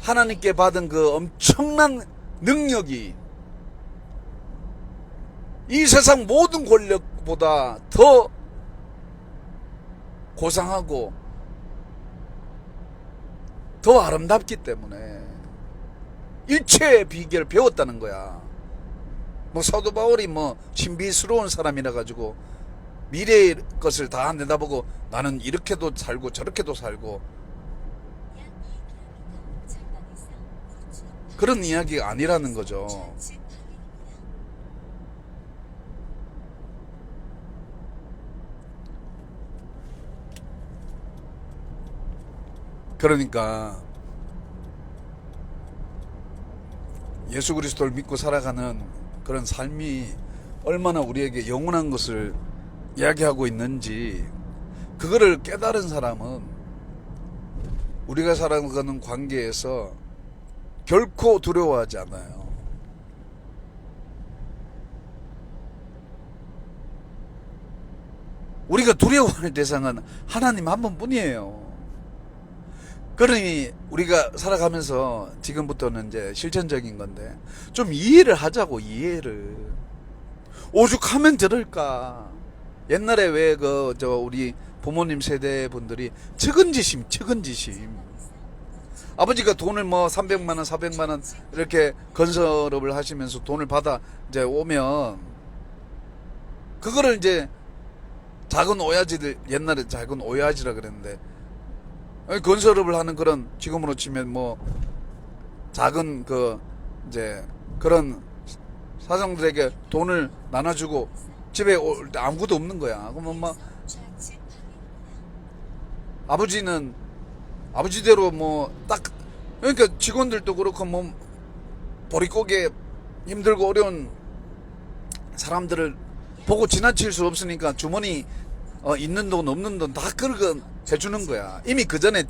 하나님께 받은 그 엄청난 능력이 이 세상 모든 권력보다 더 고상하고 더 아름답기 때문에 일체의 비결을 배웠다는 거야. 뭐 사도 바울이 뭐 신비스러운 사람이라 가지고 미래의 것을 다 내다보고 나는 이렇게도 살고 저렇게도 살고 그런 이야기가 아니라는 거죠. 그러니까 예수 그리스도를 믿고 살아가는 그런 삶이 얼마나 우리에게 영원한 것을 이야기하고 있는지 그거를 깨달은 사람은 우리가 살아가는 관계에서 결코 두려워하지 않아요. 우리가 두려워할 대상은 하나님 한 분뿐이에요. 그러니 우리가 살아가면서 지금부터는 이제 실천적인 건데 좀 이해를 하자고. 이해를 오죽하면 저럴까. 옛날에 왜 우리 부모님 세대 분들이 측은지심 아버지가 돈을 뭐 300만원 400만원 이렇게 건설업을 하시면서 돈을 받아 이제 오면 그거를 이제 작은 오야지들 옛날에 작은 오야지라 그랬는데 건설업을 하는 그런 지금으로 치면 뭐 작은 이제 그런 사장들에게 돈을 나눠주고 집에 올 때 아무것도 없는 거야. 그러면 뭐 아버지는 아버지대로 뭐 딱 그러니까 직원들도 그렇고 뭐 보릿고개 힘들고 어려운 사람들을 보고 지나칠 수 없으니까 주머니 있는 돈 없는 돈 다 끌어 해주는 거야. 이미 그 전에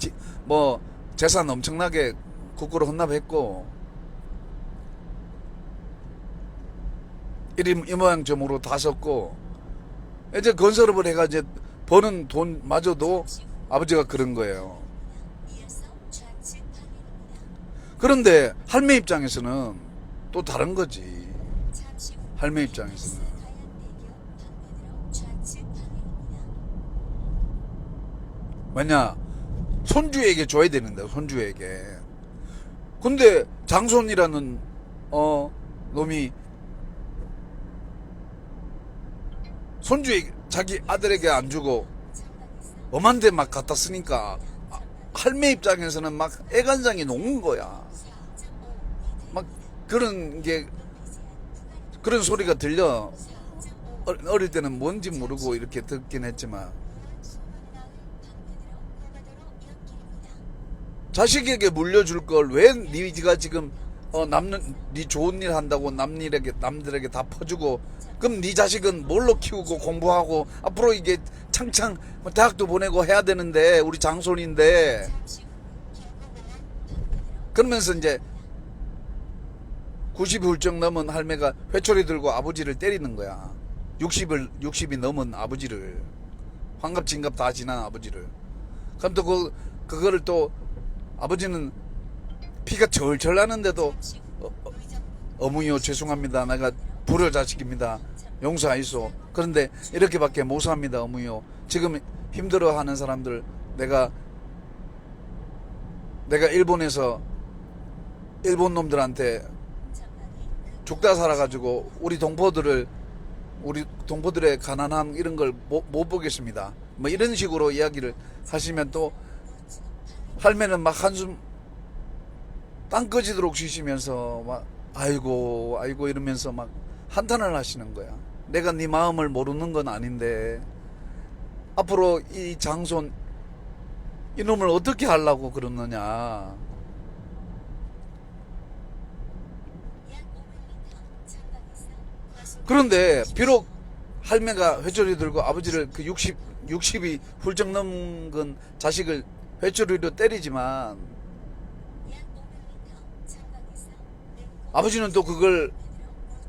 뭐 재산 엄청나게 국고로 헌납했고 이 모양 저모로 다 썼고 이제 건설업을 해가 이제 버는 돈마저도 아버지가 그런 거예요. 이어서 좌측 방향입니다. 그런데 할매 입장에서는 또 다른 거지. 잠시 후 할매 입장에서는 가양대교 방면으로 좌측 방향입니다. 왜냐 손주에게 줘야 되는데 손주에게. 근데 장손이라는 놈이 손주에게 자기 아들에게 안 주고 전방에서 엄한 데 막 갖다 쓰니까 할매 입장에서는 막 애간장이 녹는 거야. 4.5m 막 그런 게 그런 소리가 들려. 어릴 때는 뭔지 모르고 이렇게 듣긴 했지만 자식에게 물려줄 걸 왜 네가 지금 남는 네 좋은 일 한다고 남들에게 다 퍼주고 그럼 네 자식은 뭘로 키우고 공부하고 앞으로 이게 창창 뭐 대학도 보내고 해야 되는데 우리 장손인데 그러면서 이제 90이 훌쩍 넘은 할매가 회초리 들고 아버지를 때리는 거야. 60이 넘은 아버지를 환갑 진갑 다 지난 아버지를. 그럼 또 그거를 또 아버지는 피가 절절 나는데도 어머니요 죄송합니다. 내가 불효 자식입니다. 용서하이소. 그런데 이렇게밖에 못삽니다. 어머니요. 지금 힘들어하는 사람들 내가 일본에서 일본 놈들한테 죽다 살아가지고 우리 동포들의 가난함 이런 걸 못 보겠습니다. 뭐 이런 식으로 이야기를 하시면 또 할매는 막 한숨 땅 꺼지도록 쉬시면서 막 아이고 이러면서 막 한탄을 하시는 거야. 내가 네 마음을 모르는 건 아닌데 앞으로 이 장손 이놈을 어떻게 하려고 그러느냐. 그런데 비록 할매가 회초리 들고 아버지를 그 60이 훌쩍 넘은 자식을 회초리로 때리지만 아버지는 또 그걸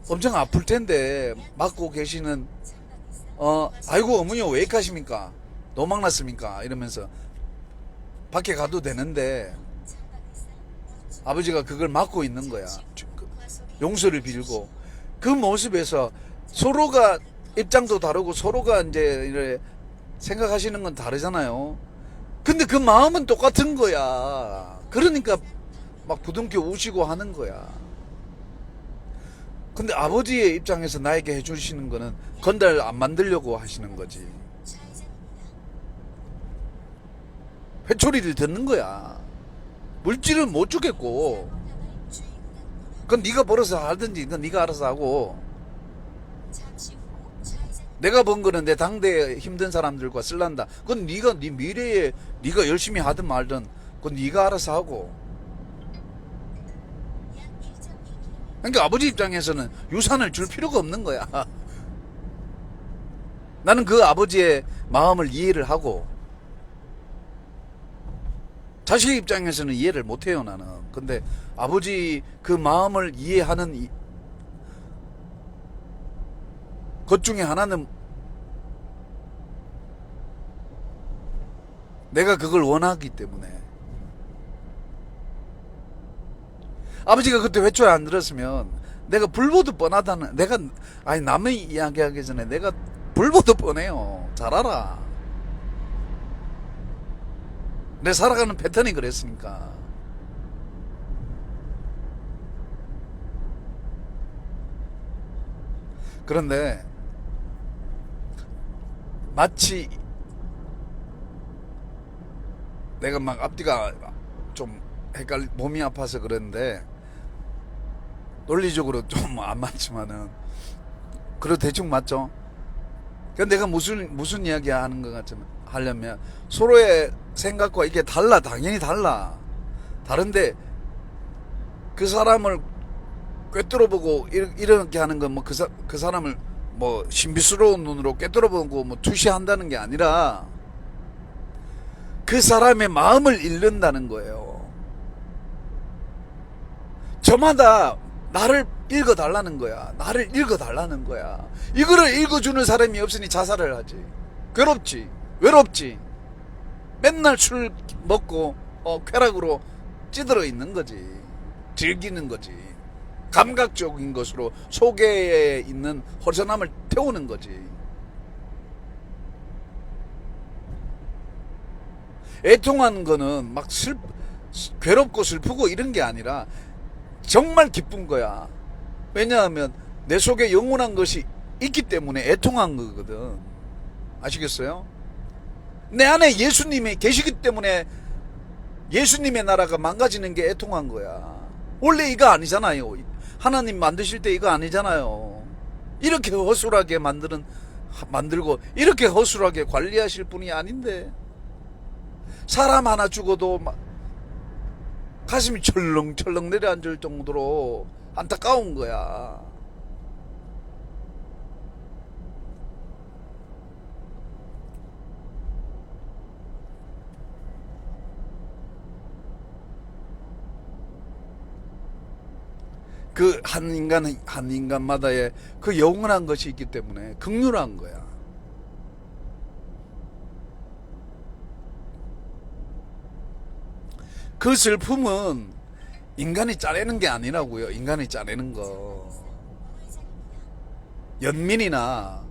엄청 아플 텐데 맞고 계시는 아이고 어머니 왜 이렇게 하십니까? 노망 났습니까? 이러면서 밖에 가도 되는데 아버지가 그걸 막고 있는 거야. 용서를 빌고 그 모습에서 서로가 입장도 다르고 서로가 이제 이래 생각하시는 건 다르잖아요. 근데 그 마음은 똑같은 거야. 그러니까 막 부둥켜 우시고 하는 거야. 근데 아버지의 입장에서 나에게 해주시는 거는 건달 안 만들려고 하시는 거지. 회초리를 듣는 거야. 물질은 못 주겠고 그건 네가 벌어서 하든지 그건 네가 알아서 하고 내가 번 거는 내 당대에 힘든 사람들과 쓸란다. 그건 네가 네 미래에 네가 열심히 하든 말든 그건 네가 알아서 하고. 그러니까 아버지 입장에서는 유산을 줄 필요가 없는 거야. 나는 그 아버지의 마음을 이해를 하고 자식 입장에서는 이해를 못해요 나는. 근데 아버지 그 마음을 이해하는 것 중에 하나는 내가 그걸 원하기 때문에. 아버지가 그때 회초리 안 들었으면 내가 불보듯 뻔하다는 남의 이야기하기 전에 내가 불보듯 뻔해요. 잘 알아. 내 살아가는 패턴이 그랬으니까. 그런데 마치 내가 막 앞뒤가 좀 몸이 아파서 그랬는데 논리적으로 좀 안 맞지만은 그래도 대충 맞죠. 그러니까 내가 무슨 이야기 하는 것 같으면 하려면 서로의 생각과 이게 달라. 당연히 달라. 다른데 그 사람을 꿰뚫어보고 이렇게 하는 건 뭐 그 사람을 뭐 신비스러운 눈으로 꿰뚫어보고 뭐 투시한다는 게 아니라 그 사람의 마음을 읽는다는 거예요. 저마다 나를 읽어달라는 거야. 나를 읽어달라는 거야. 이거를 읽어주는 사람이 없으니 자살을 하지. 괴롭지. 외롭지. 맨날 술 먹고 쾌락으로 찌들어 있는 거지. 즐기는 거지. 감각적인 것으로 속에 있는 허전함을 태우는 거지. 애통하는 거는 막 괴롭고 슬프고 이런 게 아니라 정말 기쁜 거야. 왜냐하면 내 속에 영원한 것이 있기 때문에 애통한 거거든. 아시겠어요? 내 안에 예수님이 계시기 때문에 예수님의 나라가 망가지는 게 애통한 거야. 원래 이거 아니잖아요. 하나님 만드실 때 이거 아니잖아요. 이렇게 허술하게 만들고 이렇게 허술하게 관리하실 분이 아닌데 사람 하나 죽어도 가슴이 철렁철렁 내려앉을 정도로 안타까운 거야. 그 한 인간마다의 그 영원한 것이 있기 때문에 극률한 거야. 그 슬픔은 인간이 짜내는 게 아니라고요. 인간이 짜내는 거. 연민이나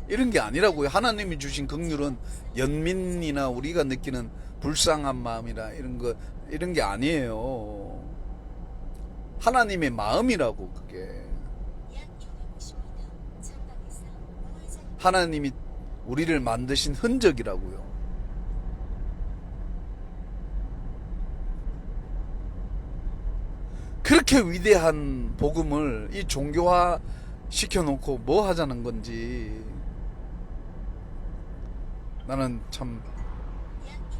이런 게 아니라고요. 하나님이 주신 긍휼은 연민이나 우리가 느끼는 불쌍한 마음이나 이런 게 아니에요. 하나님의 마음이라고 그게. 하나님이 우리를 만드신 흔적이라고요. 그렇게 위대한 복음을 이 종교화 시켜놓고 뭐 하자는 건지 나는 참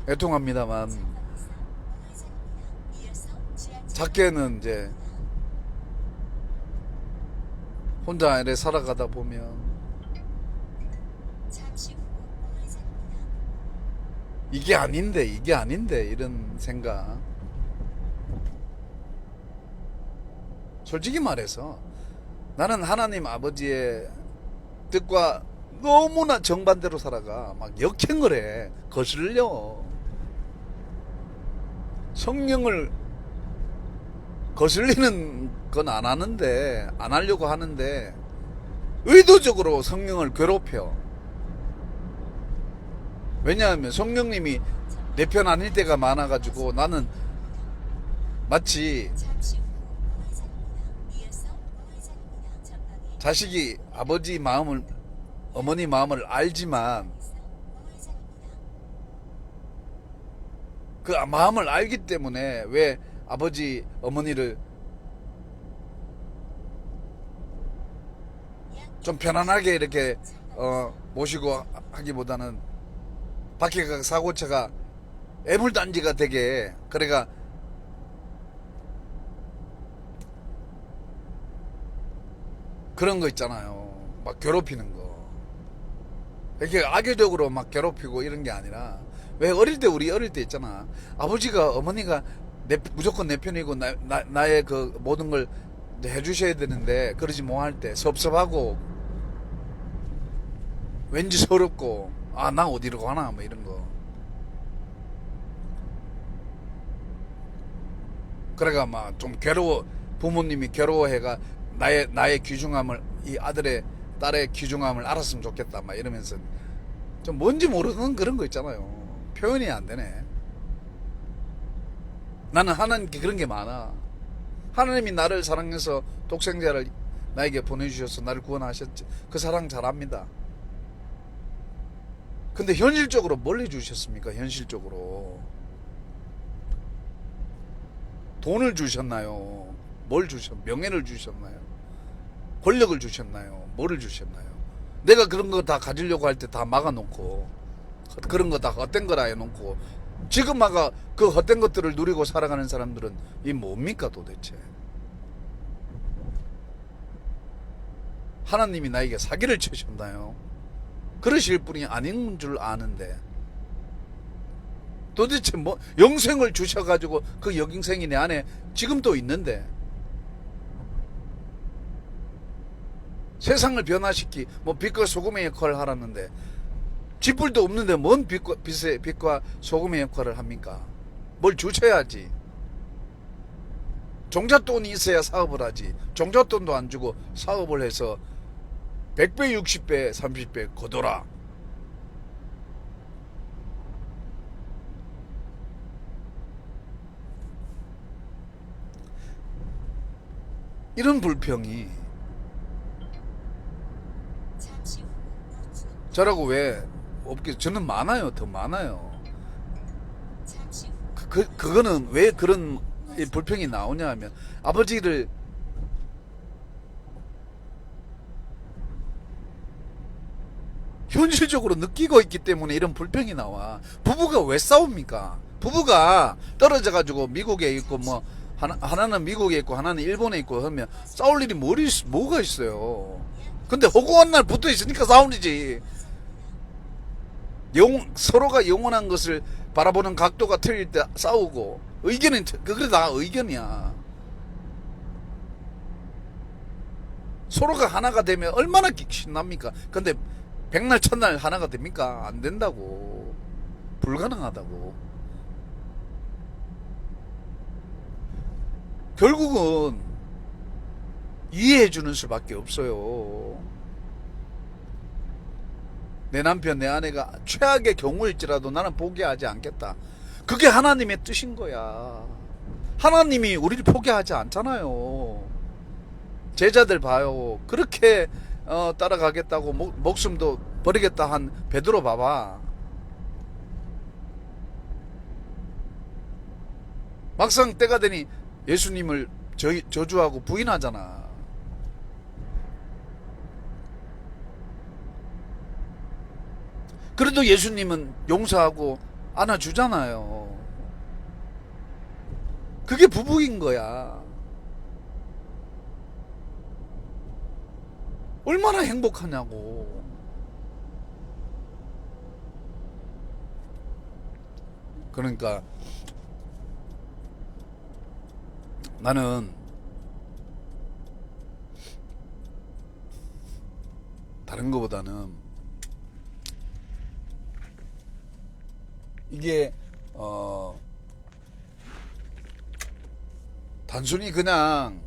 애통합니다만, 작게는 이제 혼자 이래 살아가다 보면 이게 아닌데 이런 생각. 솔직히 말해서 나는 하나님 아버지의 뜻과 너무나 정반대로 살아가. 막 역행을 해. 거슬려. 성령을 거슬리는 건 안 하는데, 안 하려고 하는데 의도적으로 성령을 괴롭혀. 왜냐하면 성령님이 내 편 아닐 때가 많아가지고 나는 마치 자식이 아버지 마음을, 어머니 마음을 알지만 그 마음을 알기 때문에 왜 아버지 어머니를 좀 편안하게 이렇게 모시고 하기보다는 밖에 가 사고차가 애물단지가 되게, 그래가 그런 거 있잖아요. 막 괴롭히는 거. 이렇게 악의적으로 막 괴롭히고 이런 게 아니라, 왜 우리 어릴 때 있잖아. 아버지가, 어머니가 무조건 내 편이고 나의 그 모든 걸 해주셔야 되는데 그러지 뭐 할 때 섭섭하고 왠지 서럽고, 아, 나 어디로 가나 뭐 이런 거. 그래가 막 좀 부모님이 괴로워해가 나의 귀중함을, 이 아들의 딸의 귀중함을 알았으면 좋겠다 막 이러면서 좀 뭔지 모르는 그런 거 있잖아요. 표현이 안 되네. 나는 하나님께 그런 게 많아. 하나님이 나를 사랑해서 독생자를 나에게 보내주셔서 나를 구원하셨지. 그 사랑 잘합니다. 근데 현실적으로 뭘 해주셨습니까? 현실적으로 돈을 주셨나요? 명예를 주셨나요? 권력을 주셨나요? 뭐를 주셨나요? 내가 그런 거 다 가지려고 할 때 다 막아놓고, 그런 거 다 헛된 거라 해놓고, 지금 막아 그 헛된 것들을 누리고 살아가는 사람들은 이 뭡니까 도대체? 하나님이 나에게 사기를 치셨나요? 그러실 분이 아닌 줄 아는데 도대체 뭐 영생을 주셔가지고 그 영생이 내 안에 지금도 있는데 세상을 변화시키 뭐 빛과 소금의 역할을 하라는데 쥐뿔도 없는데 뭔 빛과 소금의 역할을 합니까? 뭘 주셔야지. 종잣돈이 있어야 사업을 하지. 종잣돈도 안 주고 사업을 해서 100배, 60배, 30배 거둬라. 이런 불평이 잠시 후 우측 저라고 왜 없겠? 저는 많아요. 더 많아요. 잠시 후 그거는 왜 그런 이 불평이 나오냐 하면 아버지를 현실적으로 느끼고 있기 때문에 이런 불평이 나와. 부부가 왜 싸웁니까? 부부가 떨어져 가지고 미국에 있고 뭐 하나는 미국에 있고 하나는 일본에 있고 하면 싸울 일이 뭐가 있어요. 근데 허구한 날 붙어 있으니까 싸우지. 서로가 영원한 것을 바라보는 각도가 틀릴 때 싸우고 의견은 그게 다 의견이야. 서로가 하나가 되면 얼마나 신납니까? 근데 백날 첫날 하나가 됩니까? 안 된다고. 불가능하다고. 결국은 이해해 주는 수밖에 없어요. 내 남편, 내 아내가 최악의 경우일지라도 나는 포기하지 않겠다. 그게 하나님의 뜻인 거야. 하나님이 우리를 포기하지 않잖아요. 제자들 봐요. 그렇게 따라가겠다고 목숨도 버리겠다 한 베드로 봐봐. 막상 때가 되니 예수님을 저주하고 부인하잖아. 그래도 예수님은 용서하고 안아주잖아요. 그게 부부인 거야. 얼마나 행복하냐고. 그러니까 나는 다른 거보다는 이게 단순히 그냥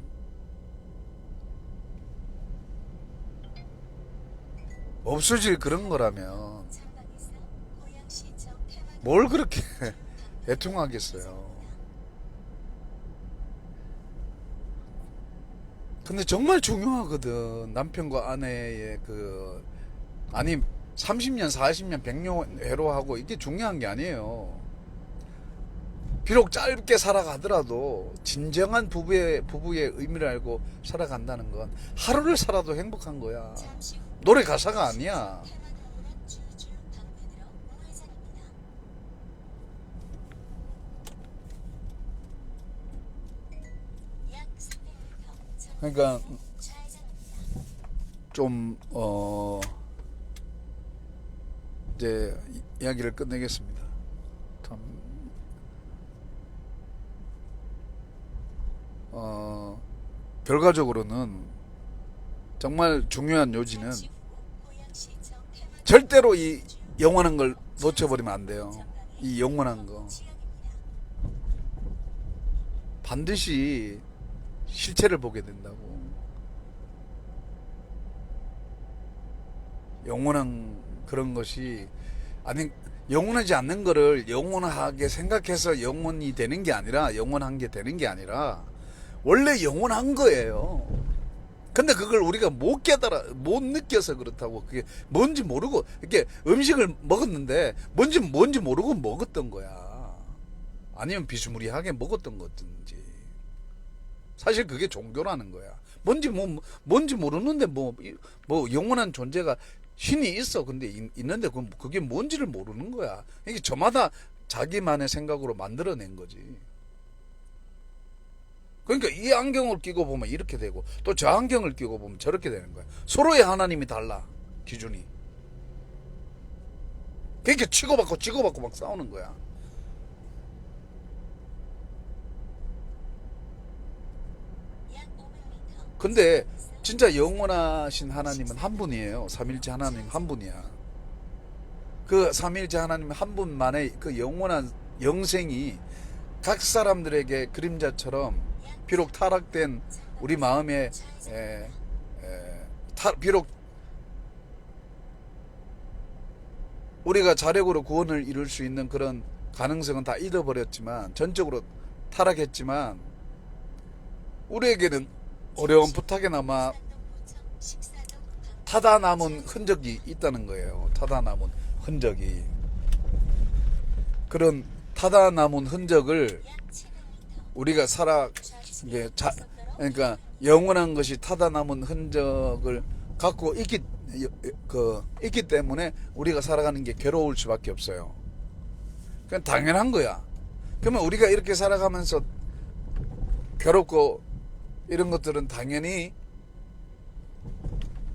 없어질 그런 거라면 창밖에서 고양시청 태만 뭘 그렇게 애통하겠어요. 근데 정말 중요하거든. 남편과 아내의 아니 30년, 40년, 100년 외로하고 이게 중요한 게 아니에요. 비록 짧게 살아가더라도 진정한 부부의 의미를 알고 살아간다는 건 하루를 살아도 행복한 거야. 잠시 후 노래 가사가 아니야. 태만하오란 주주 방면으로 우회전입니다. 약 300m 그러니까 좌회전입니다. 좀 이제 이야기를 끝내겠습니다. 참 결과적으로는 정말 중요한 요지는 잠시 후 고양시청 태만 절대로 이 영원한 걸 놓쳐버리면 안 돼요. 이 영원한 거 지역입니다. 반드시 실체를 보게 된다고. 영원한 그런 것이 아니 영원하지 않는 거를 영원하게 생각해서 영원히 되는 게 아니라 영원한 게 되는 게 아니라 원래 영원한 거예요. 근데 그걸 우리가 못 깨달아 못 느껴서 그렇다고. 그게 뭔지 모르고 이렇게 음식을 먹었는데 뭔지 모르고 먹었던 거야. 아니면 비스무리하게 먹었던 거든지. 사실 그게 종교라는 거야. 뭔지 모르는데 뭐 영원한 존재가 신이 있어. 근데 있는데 그게 뭔지를 모르는 거야. 이게 저마다 자기만의 생각으로 만들어낸 거지. 그러니까 이 안경을 끼고 보면 이렇게 되고 또 저 안경을 끼고 보면 저렇게 되는 거야. 서로의 하나님이 달라. 기준이. 그러니까 치고받고 막 싸우는 거야. 약 500m. 근데 진짜 영원하신 하나님은 한 분이에요. 삼일째 하나님 한 분이야. 그 삼일째 하나님 한 분만의 그 영원한 영생이 각 사람들에게 그림자처럼 비록 타락된 우리 마음에 비록 우리가 자력으로 구원을 이룰 수 있는 그런 가능성은 다 잃어버렸지만 전적으로 타락했지만 우리에게는 어려운 부탁에나마 타다 남은 흔적이 있다는 거예요. 타다 남은 흔적이. 그런 타다 남은 흔적을 약 700m. 우리가 그러니까 영원한 것이 타다 남은 흔적을 갖고 있기 때문에 우리가 살아가는 게 괴로울 수밖에 없어요. 그건 당연한 거야. 그러면 우리가 이렇게 살아가면서 괴롭고 이런 것들은 당연히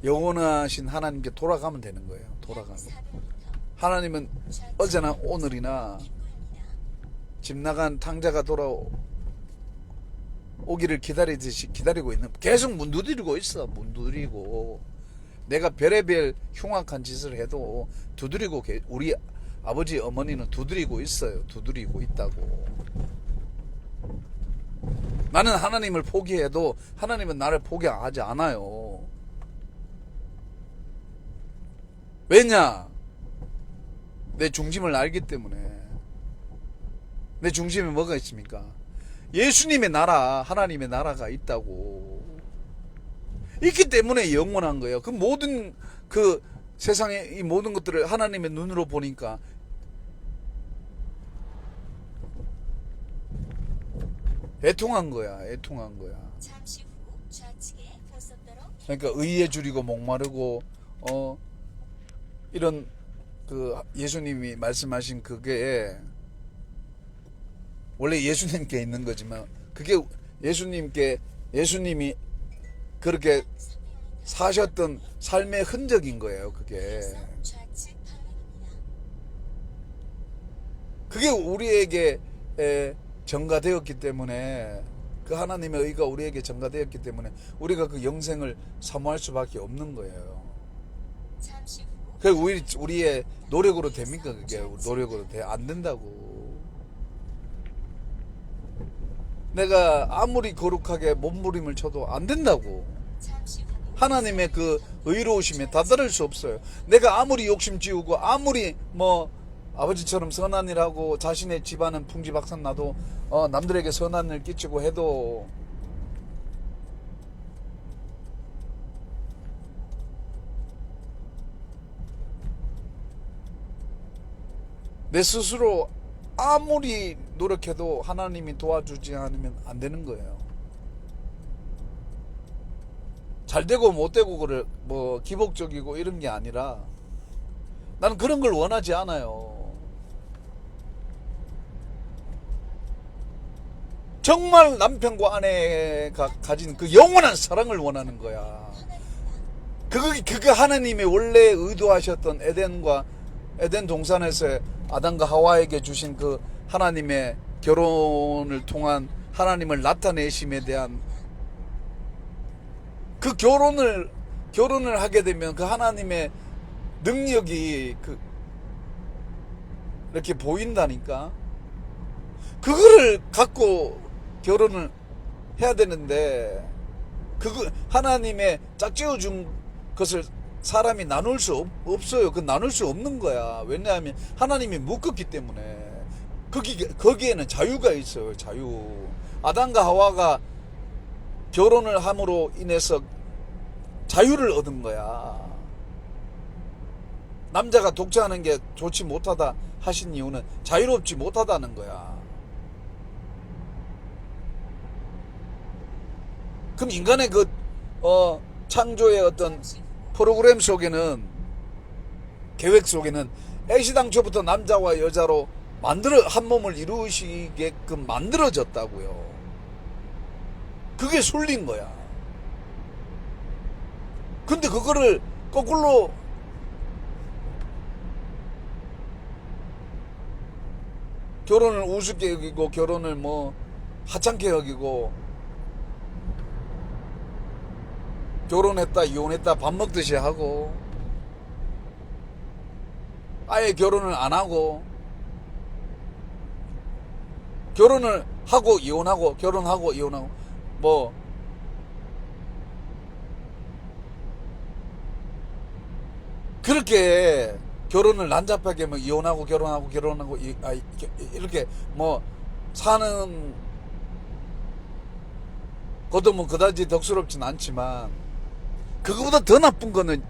영원하신 하나님께 돌아가면 되는 거예요. 돌아가면. 하나님은 어제나 오늘이나 집 나간 탕자가 돌아오기를 기다리듯이 기다리고 있는, 계속 문 두드리고 있어. 문 두드리고. 내가 별의별 흉악한 짓을 해도 두드리고, 우리 아버지 어머니는 두드리고 있어요. 두드리고 있다고. 나는 하나님을 포기해도 하나님은 나를 포기하지 않아요. 왜냐? 내 중심을 알기 때문에. 내 중심에 뭐가 있습니까? 예수님의 나라, 하나님의 나라가 있다고. 있기 때문에 영원한 거예요. 그 모든 세상의 이 모든 것들을 하나님의 눈으로 보니까 애통한 거야. 애통한 거야. 잠시 후 좌측에 고속도로 그러니까 의에 줄이고 목마르고 이런 예수님이 말씀하신 그게 원래 예수님께 있는 거지만 그게 예수님이 그렇게 사셨던 삶의 흔적인 거예요. 그게 좌측 방향입니다. 그게 우리에게 전가되었기 때문에, 그 하나님의 의가 우리에게 전가되었기 때문에 우리가 그 영생을 사모할 수밖에 없는 거예요. 잠시 후 그 우리의 노력으로 됩니까? 그게 노력으로 안 된다고. 내가 아무리 거룩하게 몸부림을 쳐도 안 된다고. 잠시 후 하나님의 그 의로우심에 다다를 수 없어요. 내가 아무리 욕심지우고 아무리 아버지처럼 선한 일하고 자신의 집안은 풍지박산 나도 남들에게 선한 일 끼치고 해도 내 스스로 아무리 노력해도 하나님이 도와주지 않으면 안 되는 거예요. 잘 되고 못 되고 기복적이고 이런 게 아니라 나는 그런 걸 원하지 않아요. 정말 남편과 아내가 가진 그 영원한 사랑을 원하는 거야. 그게 하나님이 원래 의도하셨던 에덴 동산에서 아담과 하와에게 주신 그 하나님의 결혼을 통한 하나님을 나타내심에 대한 그 결혼을 하게 되면 그 하나님의 능력이 이렇게 보인다니까. 그거를 갖고 결혼을 해야 되는데 하나님의 짝지어 준 것을 사람이 나눌 수 없어요. 그 나눌 수 없는 거야. 왜냐하면 하나님이 묶었기 때문에. 거기에는 자유가 있어요. 자유. 아담과 하와가 결혼을 함으로 인해서 자유를 얻은 거야. 남자가 독자하는 게 좋지 못하다 하신 이유는 자유롭지 못하다는 거야. 그럼 인간의 창조의 어떤 프로그램 속에는, 계획 속에는 애시당초부터 남자와 여자로 한 몸을 이루시게끔 만들어졌다고요. 그게 술린 거야. 근데 그거를 거꾸로 결혼을 우습게 여기고 결혼을 뭐 하찮게 여기고 결혼했다 이혼했다 밥 먹듯이 하고 아예 결혼을 안 하고 결혼을 하고 이혼하고 결혼하고 이혼하고 뭐 그렇게 결혼을 난잡하게 뭐 이혼하고 결혼하고 결혼하고 이렇게 뭐 사는 것도 뭐 그다지 덕스럽진 않지만 그거보다 더 나쁜 거는